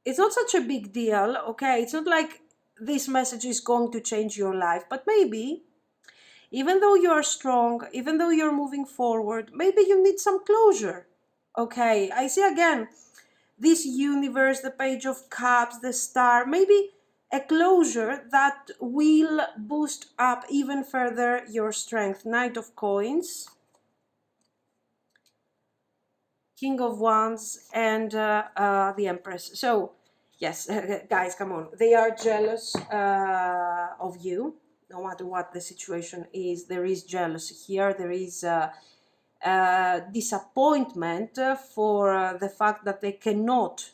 It's not such a big deal, okay? It's not like this message is going to change your life, but maybe, even though you are strong, even though you're moving forward, maybe you need some closure, okay? I see again this universe, the Page of Cups, the Star, maybe a closure that will boost up even further your strength. Knight of Coins. King of Wands, and the Empress. So, yes, guys, come on. They are jealous of you, no matter what the situation is. There is jealousy here. There is disappointment for the fact that they cannot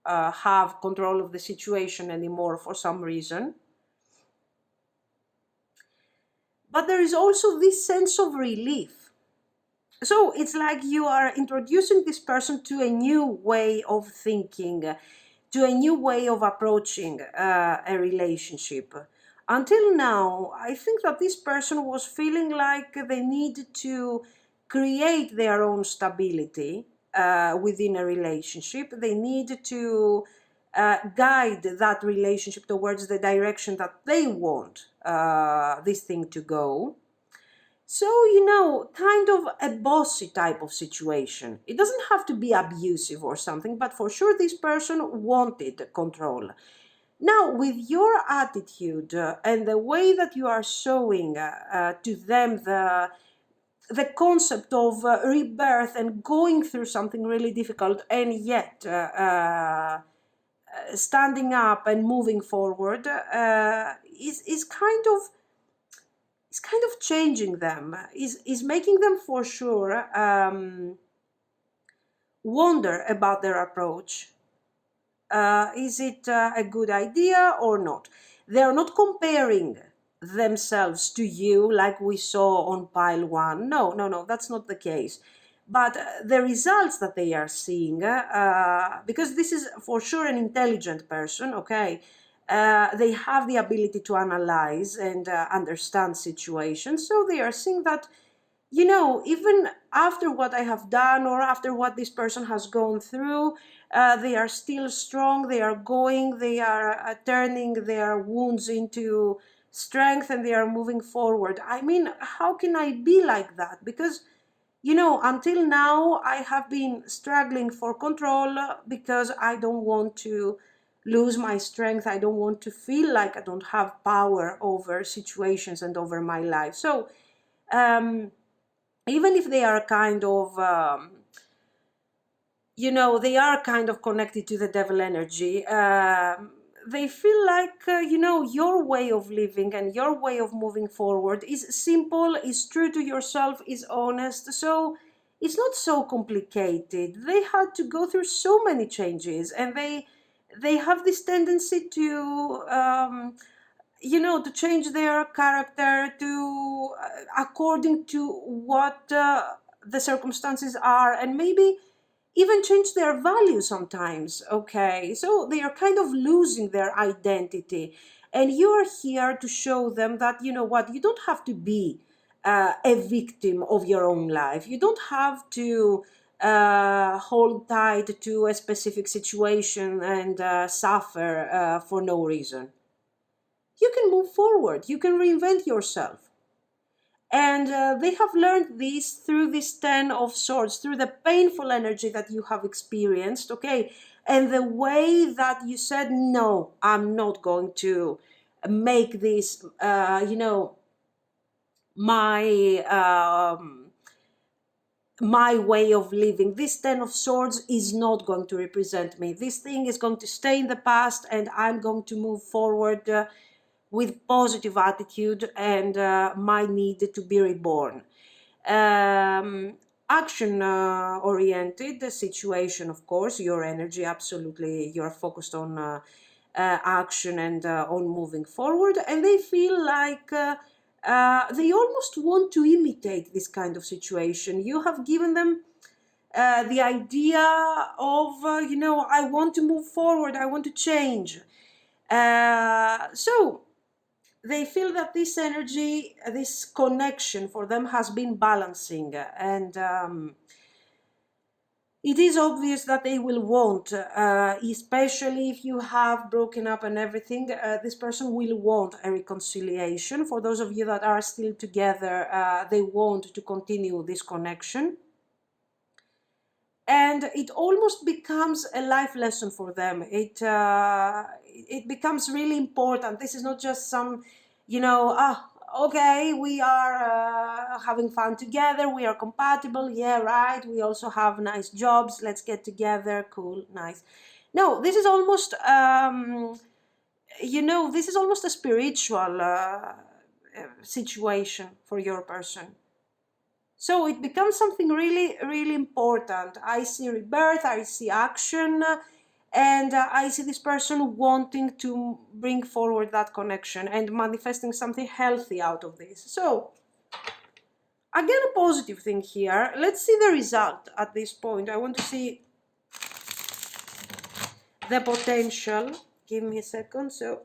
have control of the situation anymore for some reason. But there is also this sense of relief. So it's like you are introducing this person to a new way of thinking, to a new way of approaching a relationship. Until now, I think that this person was feeling like they needed to create their own stability within a relationship. They need to guide that relationship towards the direction that they want this thing to go. So, kind of a bossy type of situation. It doesn't have to be abusive or something, but for sure this person wanted control. Now, with your attitude and the way that you are showing to them the concept of rebirth and going through something really difficult, and yet standing up and moving forward, is kind of changing them, is making them for sure wonder about their approach. Is it a good idea or not? They are not comparing themselves to you like we saw on pile one. No, that's not the case. But the results that they are seeing, because this is for sure an intelligent person, okay? They have the ability to analyze and understand situations. So they are seeing that, even after what I have done or after what this person has gone through, they are still strong, they are going, they are turning their wounds into strength, and they are moving forward. I mean, how can I be like that? Because, until now, I have been struggling for control because I don't want to lose my strength. I don't want to feel like I don't have power over situations and over my life. So, even if they are kind of, they are kind of connected to the devil energy, they feel like, your way of living and your way of moving forward is simple, is true to yourself, is honest. So it's not so complicated. They had to go through so many changes, and they have this tendency to to change their character to according to what the circumstances are, and maybe even change their values sometimes. Okay, so they are kind of losing their identity, and you are here to show them that, what, you don't have to be a victim of your own life. You don't have to hold tight to a specific situation and suffer for no reason. You can move forward, you can reinvent yourself. And they have learned this through this 10 of swords, through the painful energy that you have experienced, okay? And the way that you said, no, I'm not going to make this, my way of living. This 10 of swords is not going to represent me. This thing is going to stay in the past, and I'm going to move forward with positive attitude and my need to be reborn. Action oriented situation, of course, your energy, absolutely, you're focused on action and on moving forward, and they feel like they almost want to imitate this kind of situation. You have given them the idea of, I want to move forward, I want to change. So they feel that this energy, this connection for them has been balancing, and it is obvious that they will want, especially if you have broken up and everything, this person will want a reconciliation. For those of you that are still together, they want to continue this connection. And it almost becomes a life lesson for them. It becomes really important. This is not just some, okay, we are having fun together, we are compatible, yeah, right, we also have nice jobs, let's get together, cool, nice. No, this is almost, you know, this is almost a spiritual situation for your person. So it becomes something really, really important. I see rebirth, I see action, and I see this person wanting to bring forward that connection and manifesting something healthy out of this. So, again, a positive thing here. Let's see the result at this point. I want to see the potential. Give me a second so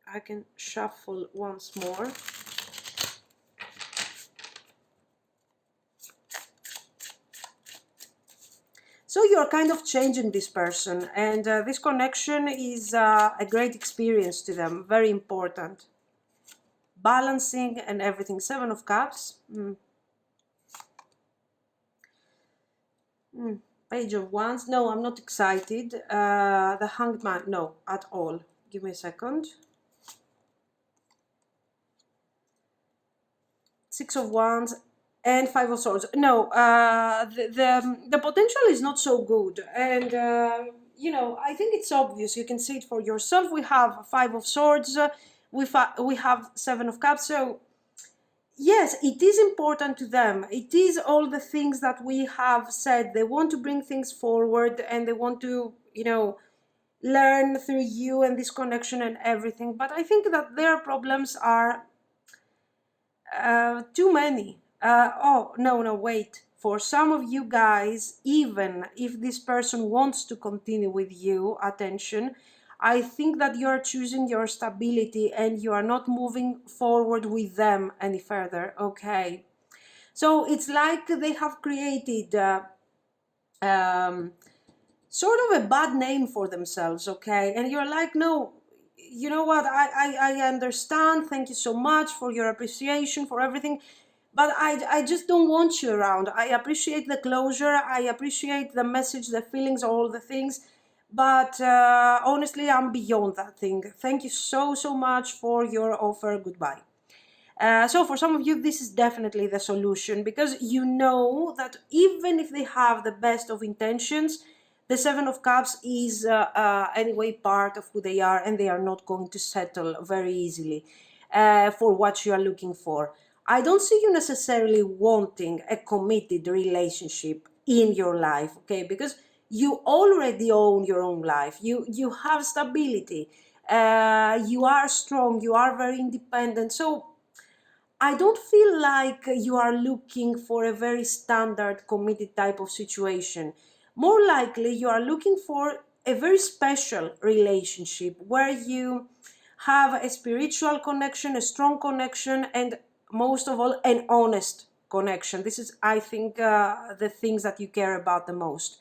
I can shuffle once more. So you're kind of changing this person, and this connection is a great experience to them, very important. Balancing and everything. 7 of Cups. Page of Wands. No, I'm not excited. The Hanged Man. No, at all. Give me a second. 6 of Wands and 5 of Swords. No, the potential is not so good, and you know, I think it's obvious. You can see it for yourself. We have 5 of Swords. We have 7 of Cups. So yes, it is important to them. It is all the things that we have said. They want to bring things forward, and they want to, you know, learn through you and this connection and everything. But I think that their problems are too many. Oh, no, wait. For some of you guys, even if this person wants to continue with you, attention, I think that you are choosing your stability and you are not moving forward with them any further, okay? So it's like they have created sort of a bad name for themselves, okay? And you're like, no, you know what, I understand, thank you so much for your appreciation, for everything, but I just don't want you around. I appreciate the closure, I appreciate the message, the feelings, all the things, but honestly, I'm beyond that thing. Thank you so much for your offer, goodbye. So for some of you, this is definitely the solution, because you know that even if they have the best of intentions, the 7 of Cups is anyway part of who they are, and they are not going to settle very easily for what you are looking for. I don't see you necessarily wanting a committed relationship in your life, okay? Because you already own your own life. You have stability. You are strong. You are very independent. So I don't feel like you are looking for a very standard committed type of situation. More likely, you are looking for a very special relationship where you have a spiritual connection, a strong connection, and most of all, an honest connection. This is, I think, the things that you care about the most.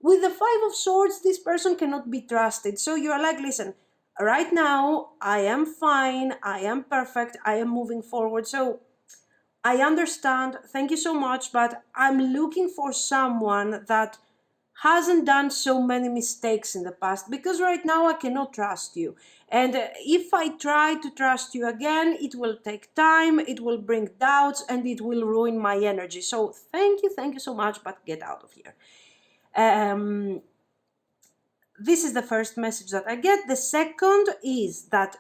With the 5 of Swords, this person cannot be trusted. So you are like, listen, right now, I am fine, I am perfect, I am moving forward. So I understand, thank you so much, but I'm looking for someone that hasn't done so many mistakes in the past, because right now I cannot trust you. And if I try to trust you again, it will take time, it will bring doubts, and it will ruin my energy. So thank you so much, but get out of here. This is the first message that I get. The second is that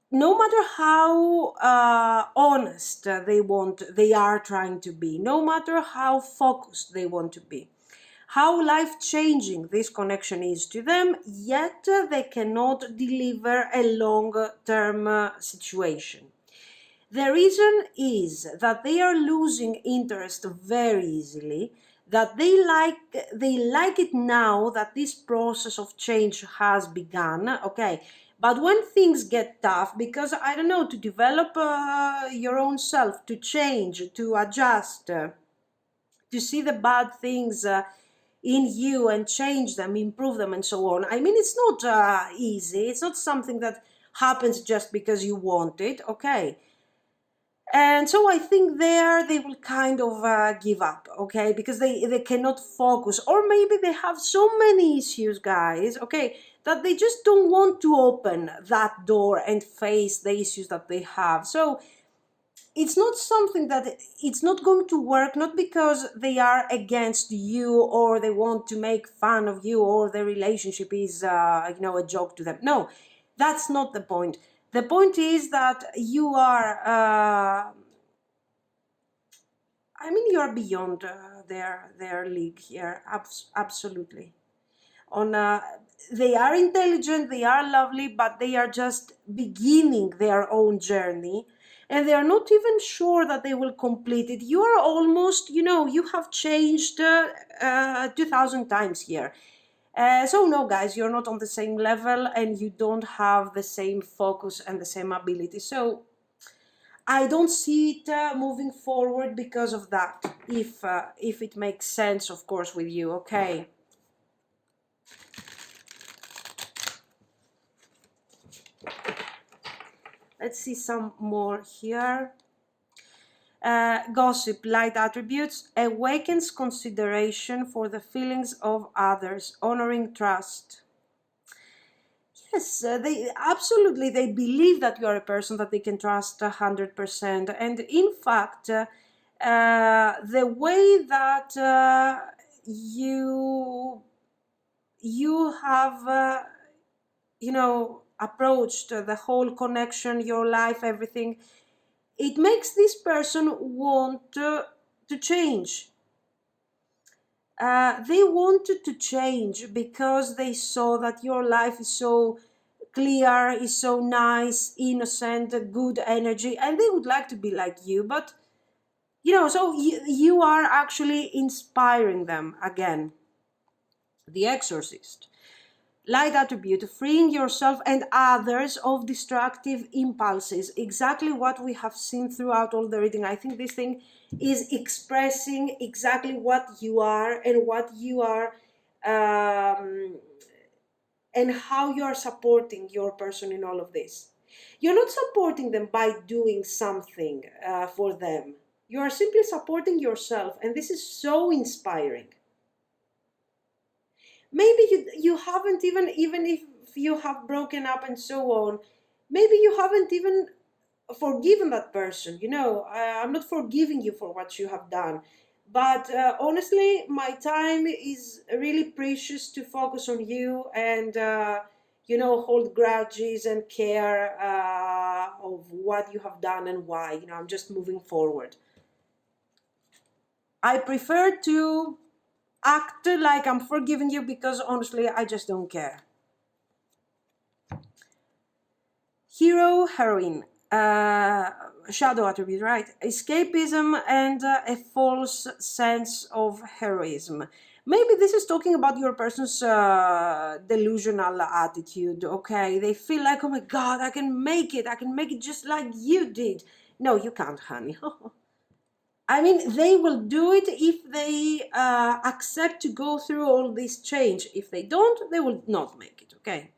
no matter how honest they are trying to be, no matter how focused they want to be, how life-changing this connection is to them, yet they cannot deliver a long-term situation. The reason is that they are losing interest very easily, that they like it now that this process of change has begun, okay? But when things get tough, because, I don't know, to develop your own self, to change, to adjust, to see the bad things in you and change them, improve them, and so on. I mean, it's not easy. It's not something that happens just because you want it, okay? And so I think there they will kind of give up, okay, because they cannot focus, or maybe they have so many issues, guys, okay, that they just don't want to open that door and face the issues that they have. So it's not something that it's not going to work, not because they are against you or they want to make fun of you or the relationship is a joke to them. No, that's not the point. The point is that you are you are beyond their league here. Absolutely. On They are intelligent, they are lovely, but they are just beginning their own journey, and they are not even sure that they will complete it. You are almost, you have changed 2,000 times here. So no, guys, you're not on the same level, and you don't have the same focus and the same ability. So I don't see it moving forward because of that. If it makes sense, of course, with you. Okay. Let's see some more here. Gossip, light attributes, awakens consideration for the feelings of others, honoring trust. Yes, they absolutely, they believe that you are a person that they can trust 100%. And in fact, the way that you have, approached the whole connection, your life, everything, it makes this person want to change. They wanted to change because they saw that your life is so clear, is so nice, innocent, good energy, and they would like to be like you. But, so you are actually inspiring them again. The Exorcist. Light attribute, freeing yourself and others of destructive impulses. Exactly what we have seen throughout all the reading. I think this thing is expressing exactly what you are and what you are, and how you are supporting your person in all of this. You're not supporting them by doing something for them. You are simply supporting yourself, and this is so inspiring. Maybe you haven't even if you have broken up and so on, maybe you haven't even forgiven that person. I'm not forgiving you for what you have done, but honestly, my time is really precious to focus on you and hold grudges and care of what you have done and why. I'm just moving forward. I prefer to act like I'm forgiving you because honestly, I just don't care. Hero, heroine, shadow attribute, right? Escapism and a false sense of heroism. Maybe this is talking about your person's delusional attitude, okay? They feel like, oh my God, I can make it just like you did. No, you can't, honey. They will do it if they accept to go through all this change. If they don't, they will not make it, okay?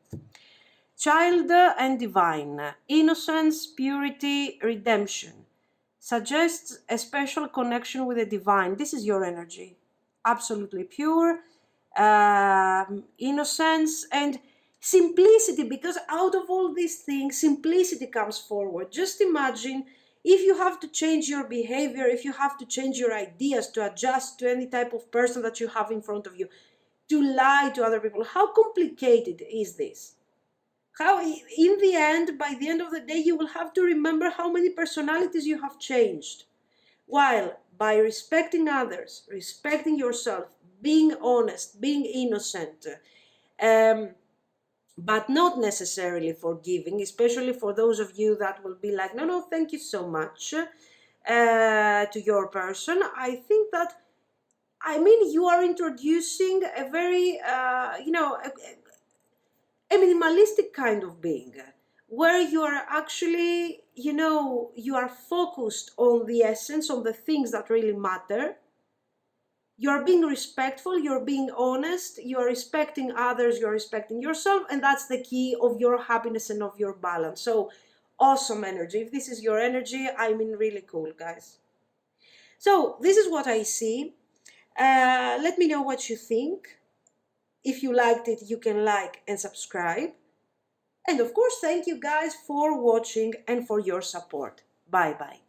Child and divine, innocence, purity, redemption. Suggests a special connection with the divine. This is your energy. Absolutely pure, innocence, and simplicity, because out of all these things, simplicity comes forward. Just imagine if you have to change your behavior, if you have to change your ideas to adjust to any type of person that you have in front of you, to lie to other people. How complicated is this? How, in the end, by the end of the day, you will have to remember how many personalities you have changed. While by respecting others, respecting yourself, being honest, being innocent, but not necessarily forgiving, especially for those of you that will be like, no, thank you so much to your person. I think that, you are introducing a very, a minimalistic kind of being, where you are actually, you are focused on the essence, on the things that really matter. You're being respectful, you're being honest, you're respecting others, you're respecting yourself, and that's the key of your happiness and of your balance. So awesome energy. If this is your energy, I mean really cool, guys. So this is what I see. Let me know what you think. If you liked it, you can like and subscribe. And of course, thank you guys for watching and for your support. Bye bye.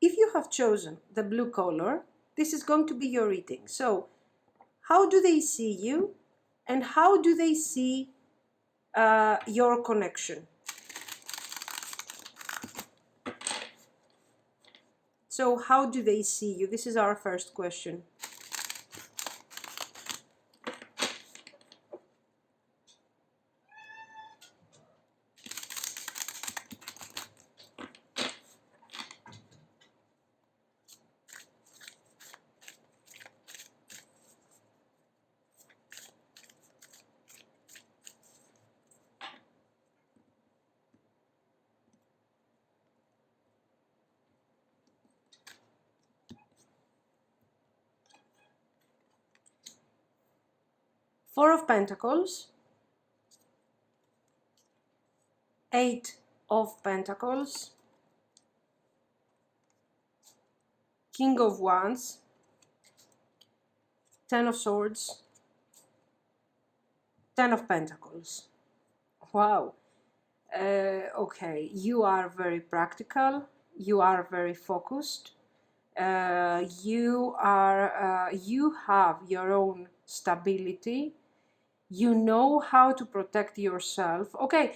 If you have chosen the blue color, this is going to be your reading. So, how do they see you? And how do they see your connection? So, how do they see you? This is our first question. Four of Pentacles, Eight of Pentacles, King of Wands, Ten of Swords, Ten of Pentacles. Wow. Okay, you are very practical, you are very focused, you have your own stability, you know how to protect yourself. Okay,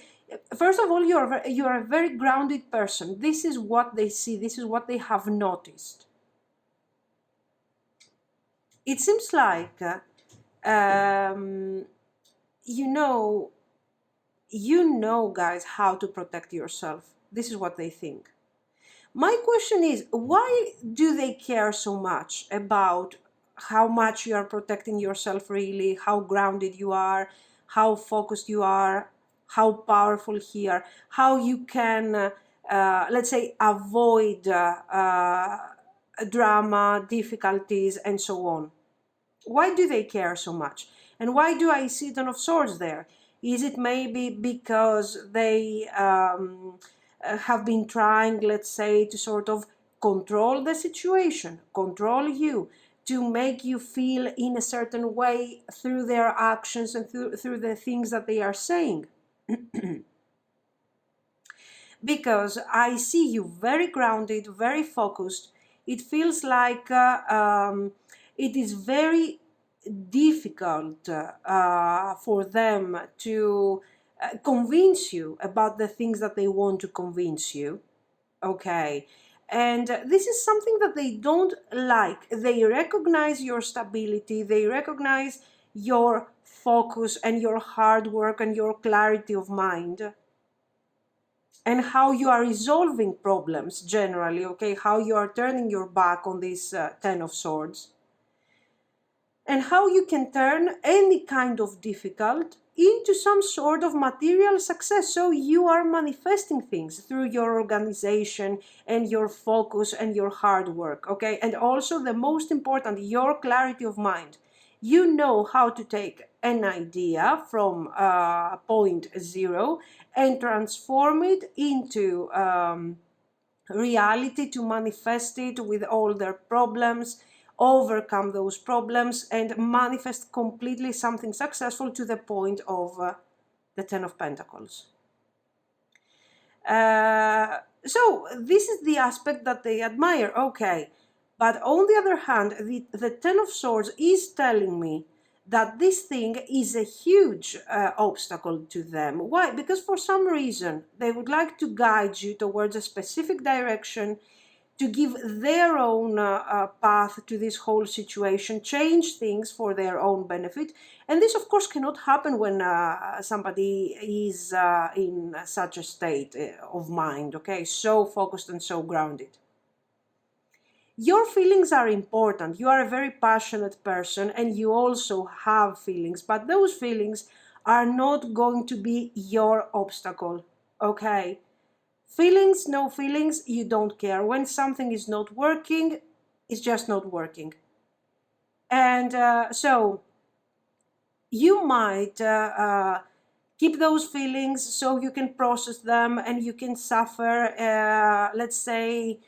first of all, you're a very grounded person. This is what they see, this is what they have noticed. It seems like you know, guys, how to protect yourself. This is what they think. My question is, why do they care so much about how much you are protecting yourself really, how grounded you are, how focused you are, how powerful here, how you can, let's say, avoid drama, difficulties, and so on? Why do they care so much? And why do I see Ten of Swords there? Is it maybe because they have been trying, let's say, to sort of control the situation, control you, to make you feel in a certain way through their actions and through the things that they are saying? Because I see you very grounded, very focused. It feels like it is very difficult for them to convince you about the things that they want to convince you. Okay. And this is something that they don't like. They recognize your stability, they recognize your focus and your hard work and your clarity of mind, and how you are resolving problems generally, okay, how you are turning your back on this Ten of Swords, and how you can turn any kind of difficult into some sort of material success. So you are manifesting things through your organization and your focus and your hard work, okay? And also, the most important, your clarity of mind. You know how to take an idea from point zero and transform it into reality, to manifest it with all their problems, overcome those problems, and manifest completely something successful to the point of the Ten of Pentacles. So this is the aspect that they admire, okay. But on the other hand, the Ten of Swords is telling me that this thing is a huge obstacle to them. Why? Because for some reason they would like to guide you towards a specific direction, to give their own path to this whole situation, change things for their own benefit. And this, of course, cannot happen when somebody is in such a state of mind, okay, so focused and so grounded. Your feelings are important. You are a very passionate person and you also have feelings, but those feelings are not going to be your obstacle, okay? Feelings, no feelings, you don't care. When something is not working, it's just not working. And so you might keep those feelings so you can process them and you can suffer, let's say,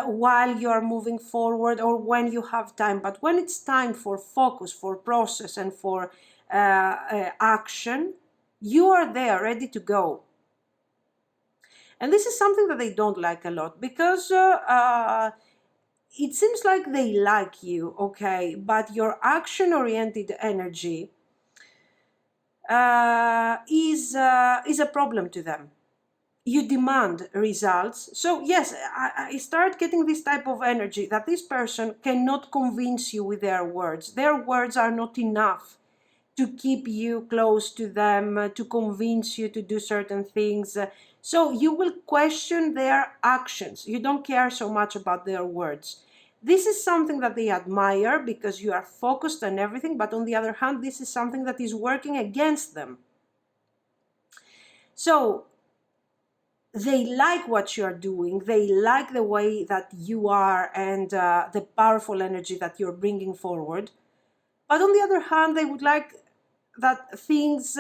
while you are moving forward or when you have time. But when it's time for focus, for process, and for action, you are there ready to go. And this is something that they don't like a lot, because it seems like they like you, okay, but your action-oriented energy is a problem to them. You demand results. So yes, I start getting this type of energy that this person cannot convince you with their words. Their words are not enough to keep you close to them, to convince you to do certain things. So you will question their actions. You don't care so much about their words. This is something that they admire because you are focused on everything, but on the other hand, this is something that is working against them. So they like what you are doing, they like the way that you are and the powerful energy that you're bringing forward. But on the other hand, they would like that things,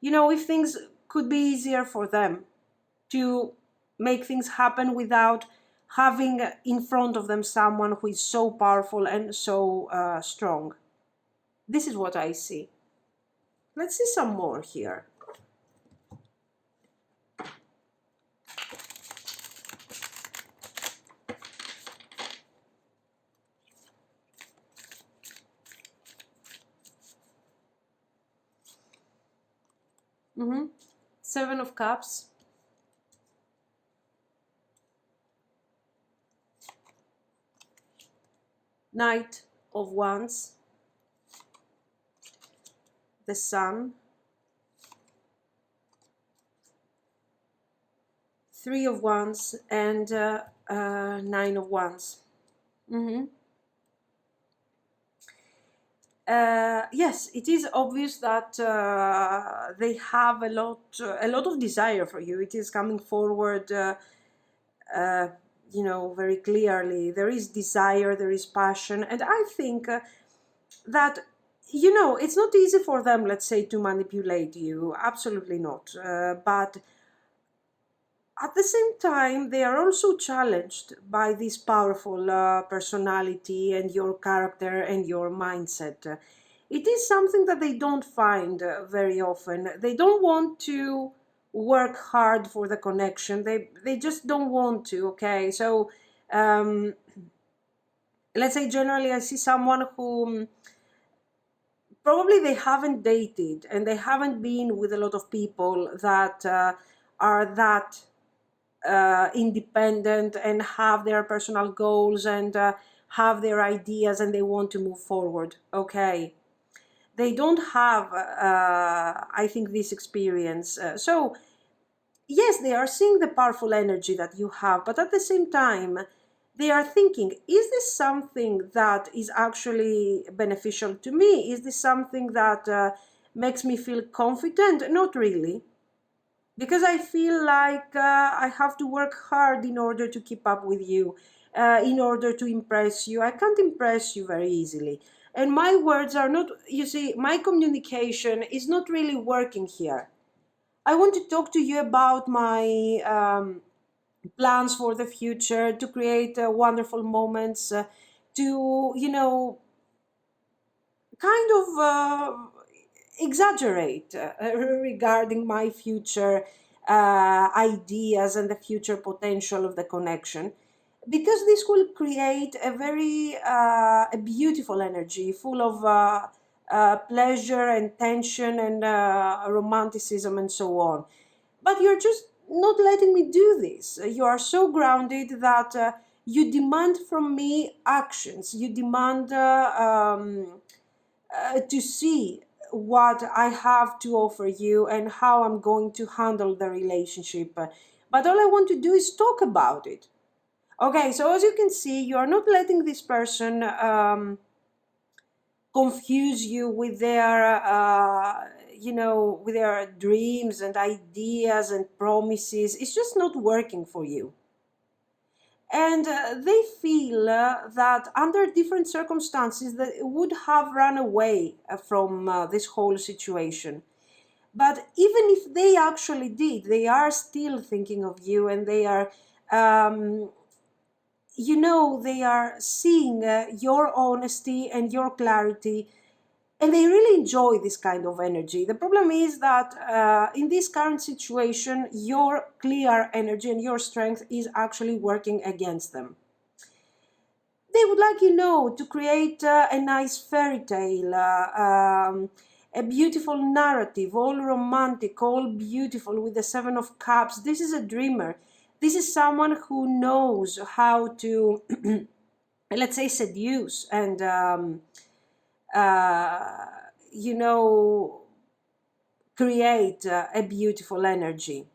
if things could be easier for them to make things happen without having in front of them someone who is so powerful and so strong. This is what I see. Let's see some more here. Seven of Cups. Knight of Wands. The Sun. Three of Wands and Nine of Wands. Yes, it is obvious that they have a lot of desire for you. It is coming forward, very clearly. There is desire, there is passion, and I think that it's not easy for them, let's say, to manipulate you. Absolutely not. But at the same time, they are also challenged by this powerful personality and your character and your mindset. It is something that they don't find very often. They don't want to work hard for the connection. They just don't want to, okay? So, let's say generally I see someone who probably they haven't dated and they haven't been with a lot of people that are that independent and have their personal goals and have their ideas and they want to move forward. Okay, they don't have I think this experience. So yes, they are seeing the powerful energy that you have, but at the same time they are thinking, is this something that is actually beneficial to me? Is this something that makes me feel confident? Not really. Because I feel like I have to work hard in order to keep up with you, in order to impress you. I can't impress you very easily. And my words are not, you see, my communication is not really working here. I want to talk to you about my plans for the future, to create wonderful moments, to, kind of exaggerate regarding my future ideas and the future potential of the connection, because this will create a very a beautiful energy full of pleasure and tension and romanticism and so on. But you're just not letting me do this. You are so grounded that you demand from me actions. You demand to see what I have to offer you and how I'm going to handle the relationship. But all I want to do is talk about it. Okay, so as you can see, you are not letting this person confuse you with their, with their dreams and ideas and promises. It's just not working for you. And they feel that under different circumstances they would have run away from this whole situation. But even if they actually did, they are still thinking of you, and they are, you know, they are seeing your honesty and your clarity, and they really enjoy this kind of energy. The problem is that in this current situation, your clear energy and your strength is actually working against them. They would like, you know, to create a nice fairy tale, a beautiful narrative, all romantic, all beautiful, with the Seven of Cups. This is a dreamer. This is someone who knows how to, let's say, seduce and, you know, create a beautiful energy.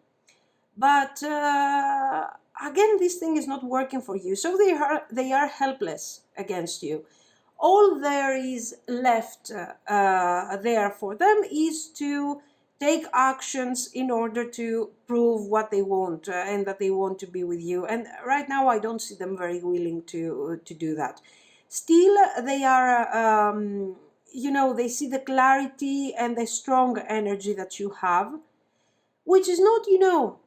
But again, this thing is not working for you, so they are helpless against you. All there is left there for them is to take actions in order to prove what they want, and that they want to be with you. And right now I don't see them very willing to do that. Still, they are, you know, they see the clarity and the strong energy that you have, which is not, you know,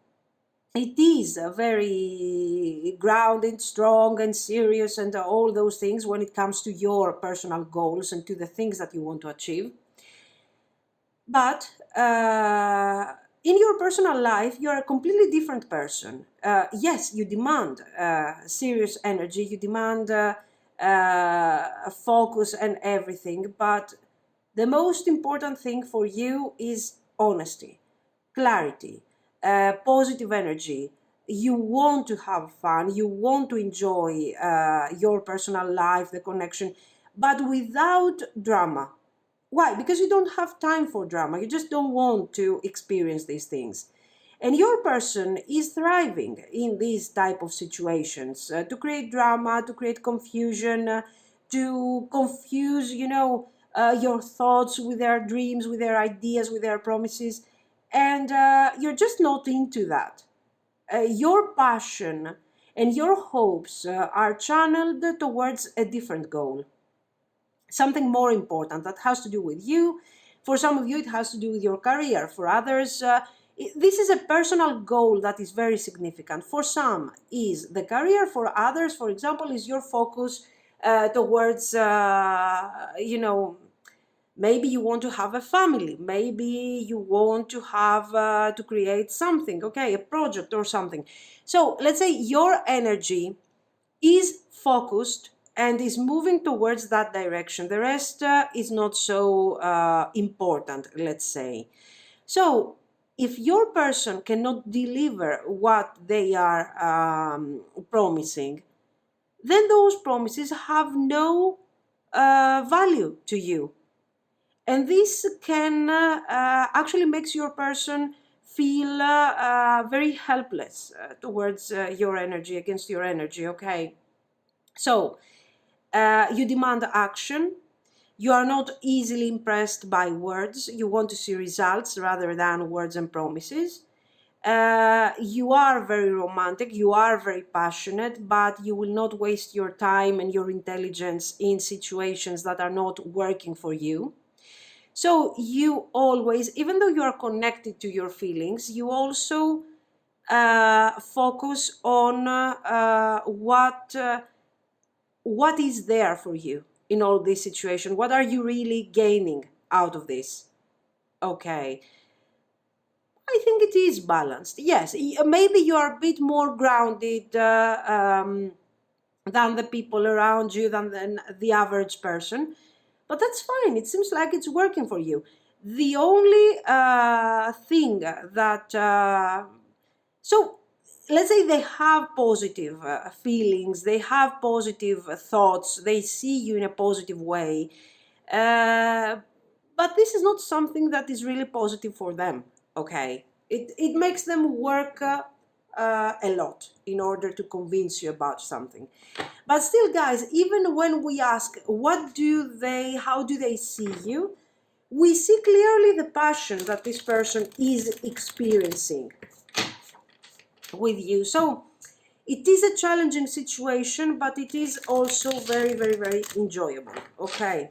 it is very grounded, strong, and serious, and all those things when it comes to your personal goals and to the things that you want to achieve. But in your personal life, you are a completely different person. Yes, you demand serious energy, you demand focus and everything, but the most important thing for you is honesty, clarity, positive energy. You want to have fun, you want to enjoy your personal life, the connection, but without drama. Why? Because you don't have time for drama. You just don't want to experience these things. And your person is thriving in these type of situations, to create drama, to create confusion, to confuse, you know, your thoughts with their dreams, with their ideas, with their promises. And you're just not into that. Your passion and your hopes are channeled towards a different goal, something more important that has to do with you. For some of you, it has to do with your career. For others, this is a personal goal that is very significant. For some is the career. For others, for example, is your focus towards, you know, maybe you want to have a family, maybe you want to have to create something, okay, a project or something. So let's say your energy is focused and is moving towards that direction. The rest is not so important, let's say. So if your person cannot deliver what they are promising, then those promises have no value to you. And this can actually makes your person feel very helpless towards your energy, against your energy, okay? So you demand action. You are not easily impressed by words. You want to see results rather than words and promises. You are very romantic, you are very passionate, but you will not waste your time and your intelligence in situations that are not working for you. So you always, even though you are connected to your feelings, you also focus on what is there for you in all this situation. What are you really gaining out of this? Okay. I think it is balanced. Yes, maybe you are a bit more grounded than the people around you, than the average person. But that's fine. It seems like it's working for you. The only thing that... so let's say they have positive feelings, they have positive thoughts, they see you in a positive way. But this is not something that is really positive for them, okay? It makes them work a lot in order to convince you about something. But still, guys, even when we ask how do they see you, we see clearly the passion that this person is experiencing with you. So It is a challenging situation, but it is also very, very, very enjoyable. Okay.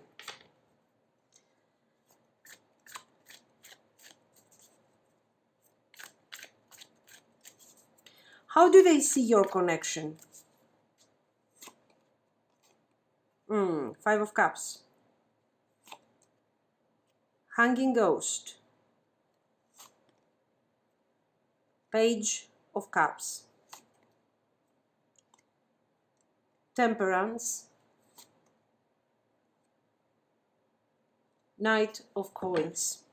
How do they see your connection? Five of Cups. Hanging Ghost. Page of Cups. Temperance. Knight of Coins.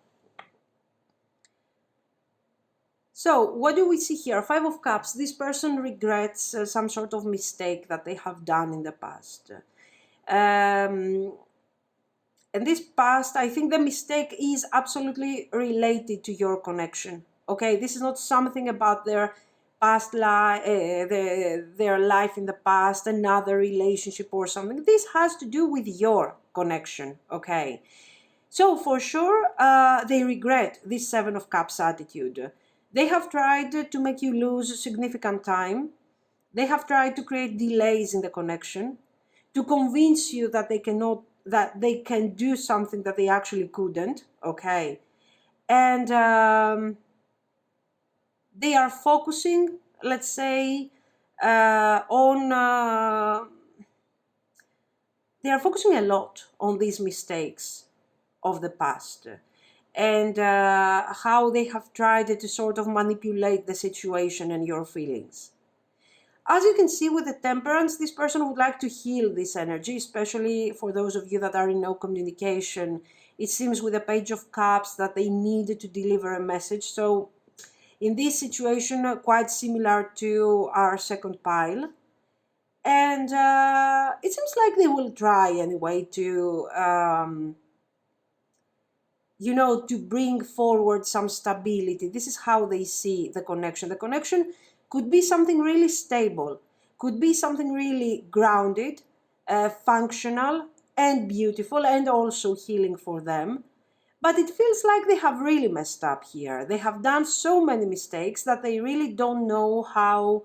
So what do we see here? Five of Cups. This person regrets some sort of mistake that they have done in the past. And this past, I think the mistake is absolutely related to your connection. Okay, this is not something about their past life, their life in the past, another relationship or something. This has to do with your connection. Okay, so for sure, they regret this Seven of Cups attitude. They have tried to make you lose significant time. They have tried to create delays in the connection, to convince you that they cannot, that they can do something that they actually couldn't. Okay, and they are focusing, let's say, on. They are focusing a lot on these mistakes of the past, and how they have tried to sort of manipulate the situation and your feelings. As you can see with the Temperance, this person would like to heal this energy, especially for those of you that are in no communication. It seems with the Page of Cups that they need to deliver a message. So in this situation, quite similar to our second pile. And it seems like they will try anyway to to bring forward some stability. This is how they see the connection. The connection could be something really stable, could be something really grounded, functional, and beautiful, and also healing for them. But it feels like they have really messed up here. They have done so many mistakes that they really don't know how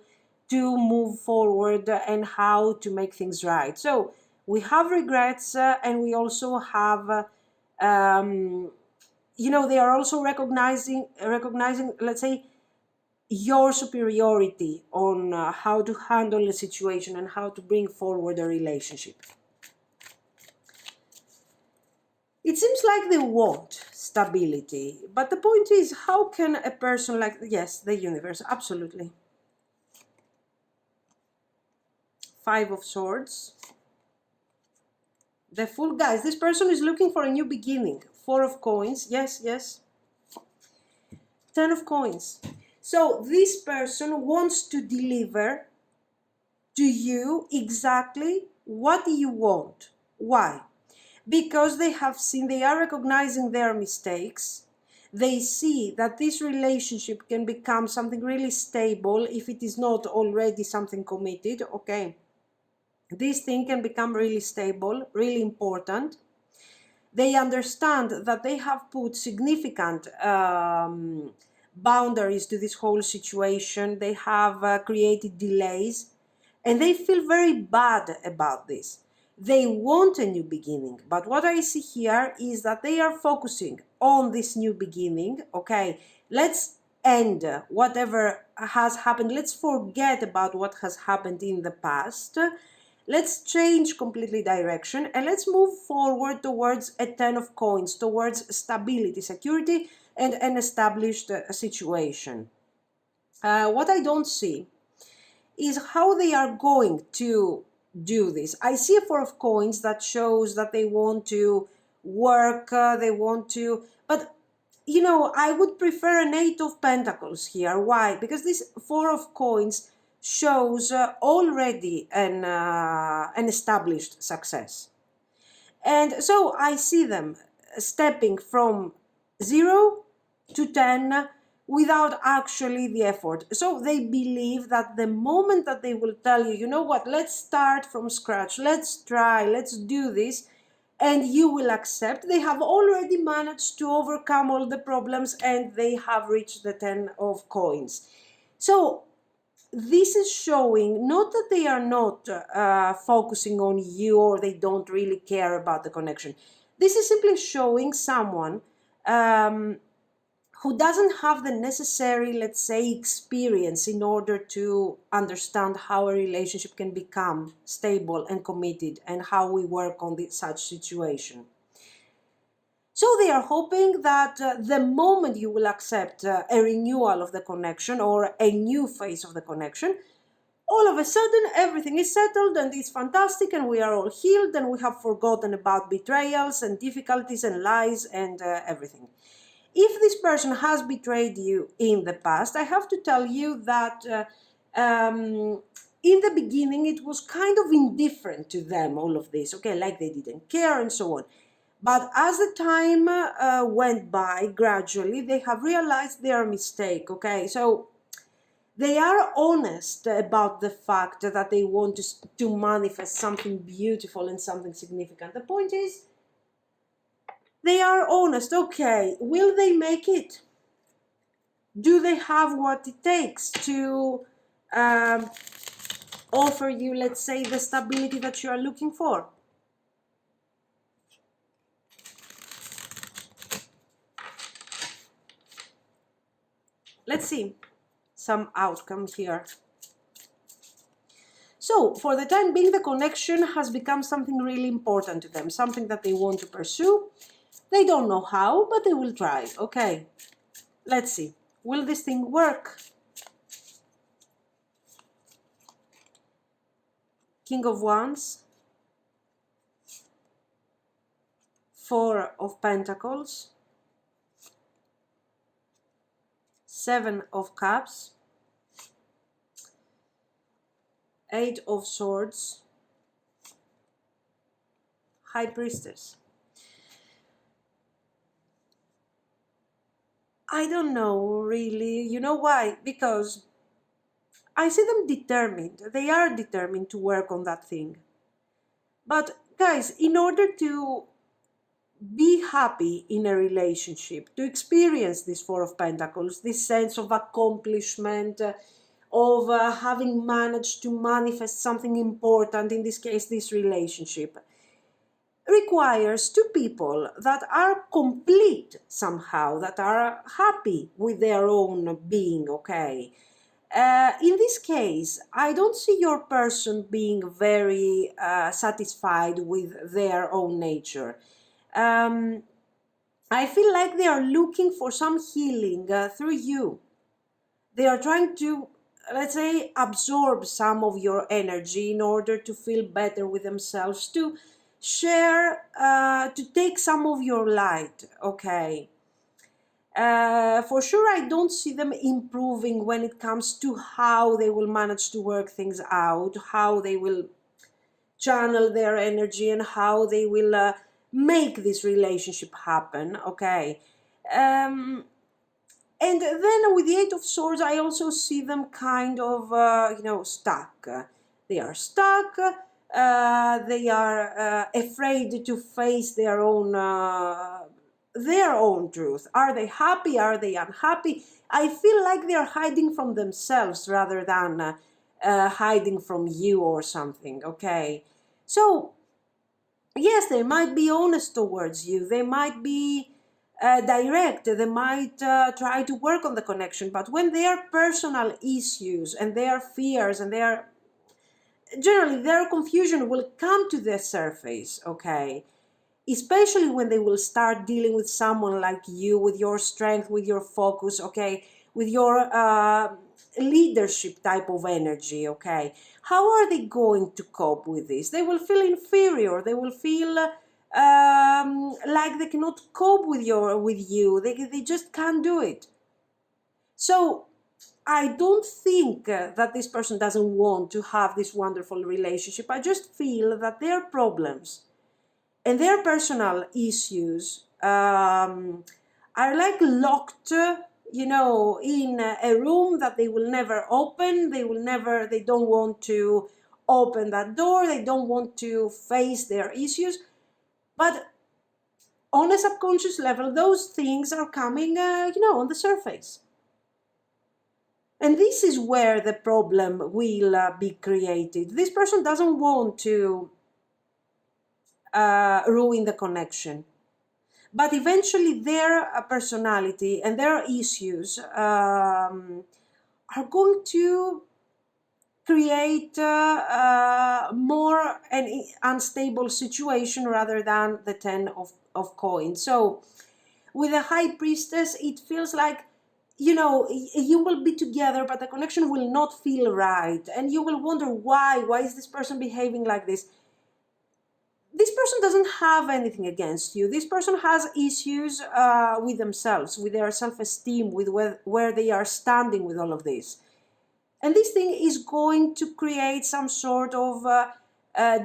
to move forward and how to make things right. So we have regrets, and we also have they are also recognizing, let's say, your superiority on how to handle a situation and how to bring forward a relationship. It seems like they want stability, but the point is, how can a person like, yes, the universe, absolutely. Five of Swords. The Fool, guys, this person is looking for a new beginning. Four of Coins, yes, yes. Ten of Coins. So this person wants to deliver to you exactly what you want. Why? Because they have seen, they are recognizing their mistakes. They see that this relationship can become something really stable if it is not already something committed. Okay, this thing can become really stable, really important. They understand that they have put significant boundaries to this whole situation. They have created delays, and they feel very bad about this. They want a new beginning, but what I see here is that they are focusing on this new beginning. Okay, let's end whatever has happened. Let's forget about what has happened in the past. Let's change completely direction, and let's move forward towards a Ten of Coins, towards stability, security, and an established situation. What I don't see is how they are going to do this. I see a Four of Coins that shows that they want to work, they want to, but I would prefer an Eight of Pentacles here. Why? Because this Four of Coins shows already an established success. And so I see them stepping from 0 to 10 without actually the effort. So they believe that the moment that they will tell you, you know what, let's start from scratch, let's try, let's do this, and you will accept, they have already managed to overcome all the problems and they have reached the Ten of Coins. So this is showing not that they are not focusing on you or they don't really care about the connection. This is simply showing someone who doesn't have the necessary, let's say, experience in order to understand how a relationship can become stable and committed and how we work on such situation. So they are hoping that the moment you will accept a renewal of the connection or a new phase of the connection, all of a sudden everything is settled and it's fantastic and we are all healed and we have forgotten about betrayals and difficulties and lies and everything. If this person has betrayed you in the past, I have to tell you that in the beginning it was kind of indifferent to them, all of this, okay, like they didn't care and so on. But as the time went by, gradually, they have realized their mistake, okay? So they are honest about the fact that they want to manifest something beautiful and something significant. The point is, they are honest, okay, will they make it? Do they have what it takes to offer you, let's say, the stability that you are looking for? Let's see some outcome here. So, for the time being, the connection has become something really important to them, something that they want to pursue. They don't know how, but they will try. Okay, let's see. Will this thing work? King of Wands, Four of Pentacles, Seven of Cups, Eight of Swords, High Priestess. I don't know, really. You know why? Because I see them determined. They are determined to work on that thing. But, guys, in order to be happy in a relationship, to experience this Four of Pentacles, this sense of accomplishment, of having managed to manifest something important, in this case, this relationship, requires two people that are complete somehow, that are happy with their own being, okay? In this case, I don't see your person being very satisfied with their own nature. I feel like they are looking for some healing through you. They are trying to, let's say, absorb some of your energy in order to feel better with themselves, to share, to take some of your light, okay? For sure, I don't see them improving when it comes to how they will manage to work things out, how they will channel their energy, and how they will make this relationship happen, okay? And then with the Eight of Swords, I also see them kind of, stuck. They are stuck. They are afraid to face their own truth. Are they happy? Are they unhappy? I feel like they are hiding from themselves rather than hiding from you or something. Okay, so yes, they might be honest towards you. They might be direct, they might try to work on the connection, but when their personal issues and their fears and generally their confusion will come to the surface, okay, especially when they will start dealing with someone like you, with your strength, with your focus, okay, with your leadership type of energy, okay, how are they going to cope with this? They will feel inferior, they will feel like they cannot cope with you. They just can't do it. So I don't think that this person doesn't want to have this wonderful relationship. I just feel that their problems and their personal issues are like locked, in a room that they will never open. They don't want to open that door. They don't want to face their issues. But on a subconscious level, those things are coming, on the surface. And this is where the problem will be created. This person doesn't want to ruin the connection. But eventually their personality and their issues are going to create more an unstable situation rather than the Ten of Coins. So with the High Priestess, it feels like, you know, you will be together, but the connection will not feel right. And you will wonder why is this person behaving like this? This person doesn't have anything against you. This person has issues with themselves, with their self-esteem, with where they are standing with all of this. And this thing is going to create some sort of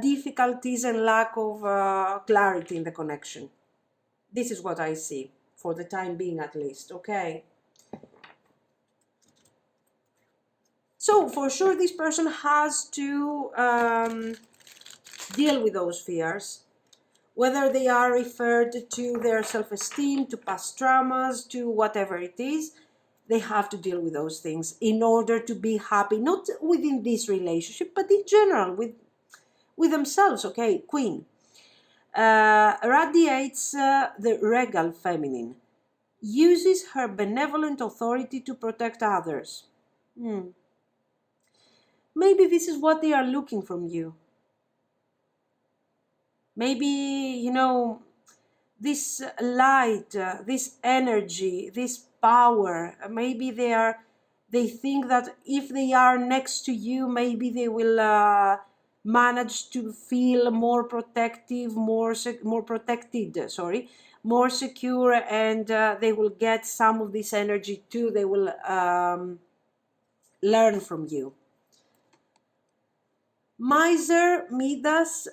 difficulties and lack of clarity in the connection. This is what I see, for the time being at least, okay? So for sure this person has to deal with those fears, whether they are referred to their self-esteem, to past traumas, to whatever it is. They have to deal with those things in order to be happy, not within this relationship, but in general, with themselves, okay? Queen. Radiates the regal feminine. Uses her benevolent authority to protect others. Maybe this is what they are looking from you. Maybe, you know, this light, this energy, this power, maybe they think that if they are next to you, maybe they will manage to feel more protective, more protected, more secure, and they will get some of this energy too. They will learn from you. Miser, Midas,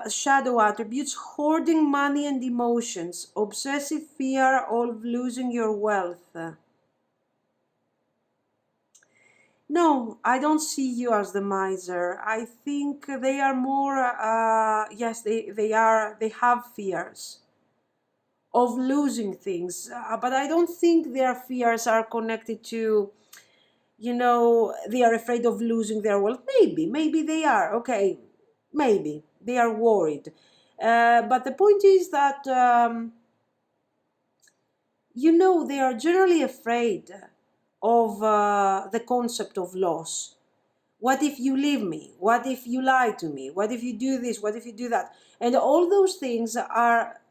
shadow attributes, hoarding money and emotions, obsessive fear of losing your wealth. No, I don't see you as the miser. I think they are more, yes, they have fears of losing things, but I don't think their fears are connected to, you know, they are afraid of losing their wealth. Maybe they are, okay, maybe they are worried. But the point is that, you know, they are generally afraid of the concept of loss. What if you leave me? What if you lie to me? What if you do this? What if you do that? And all those things are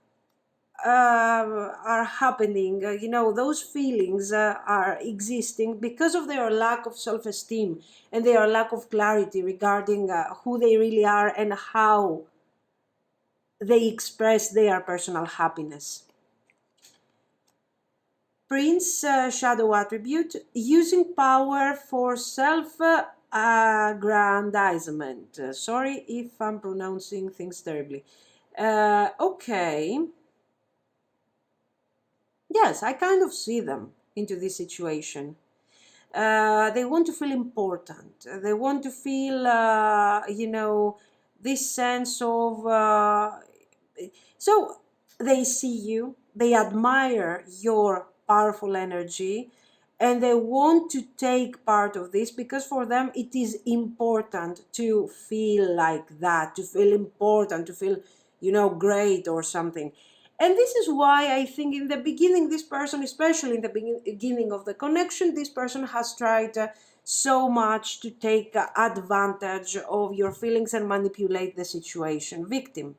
happening, you know, those feelings are existing because of their lack of self-esteem and their lack of clarity regarding who they really are and how they express their personal happiness. Prince, shadow attribute, using power for self-aggrandizement. Sorry if I'm pronouncing things terribly. Okay. Yes, I kind of see them into this situation. They want to feel important. They want to feel, you know, this sense of... so they see you, they admire your powerful energy, and they want to take part of this because for them it is important to feel like that, to feel important, to feel, you know, great or something. And this is why I think in the beginning, this person, especially in the beginning of the connection, this person has tried so much to take advantage of your feelings and manipulate the situation. Victim.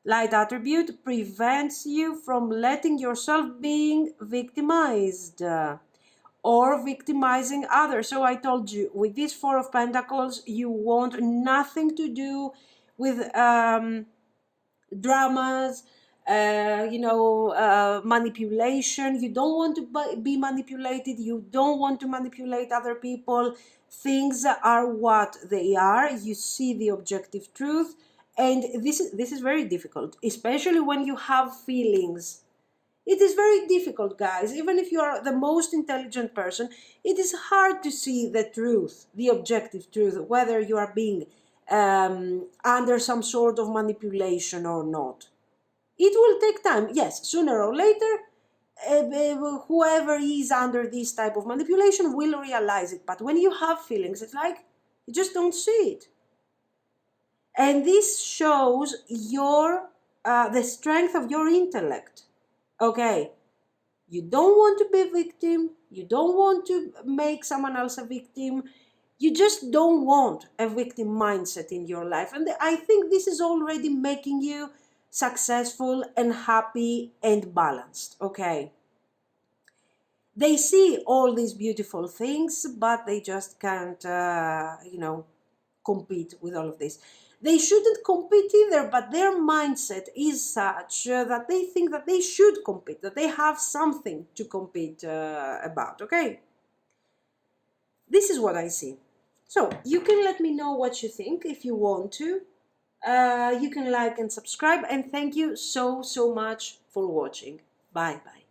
Light attribute prevents you from letting yourself being victimized or victimizing others. So I told you, with this Four of Pentacles, you want nothing to do with dramas, you know, manipulation. You don't want to be manipulated. You don't want to manipulate other people. Things are what they are. You see the objective truth. And this is very difficult, especially when you have feelings. It is very difficult, guys. Even if you are the most intelligent person, it is hard to see the truth, the objective truth, whether you are being under some sort of manipulation or not. It will take time. Yes, sooner or later, whoever is under this type of manipulation will realize it. But when you have feelings, it's like you just don't see it. And this shows your the strength of your intellect. Okay, you don't want to be a victim. You don't want to make someone else a victim. You just don't want a victim mindset in your life. And I think this is already making you successful and happy and balanced. Okay. They see all these beautiful things, but they just can't, compete with all of this. They shouldn't compete either, but their mindset is such that they think that they should compete, that they have something to compete about, okay? This is what I see. So you can let me know what you think if you want to. You can like and subscribe, and thank you so much for watching. Bye bye.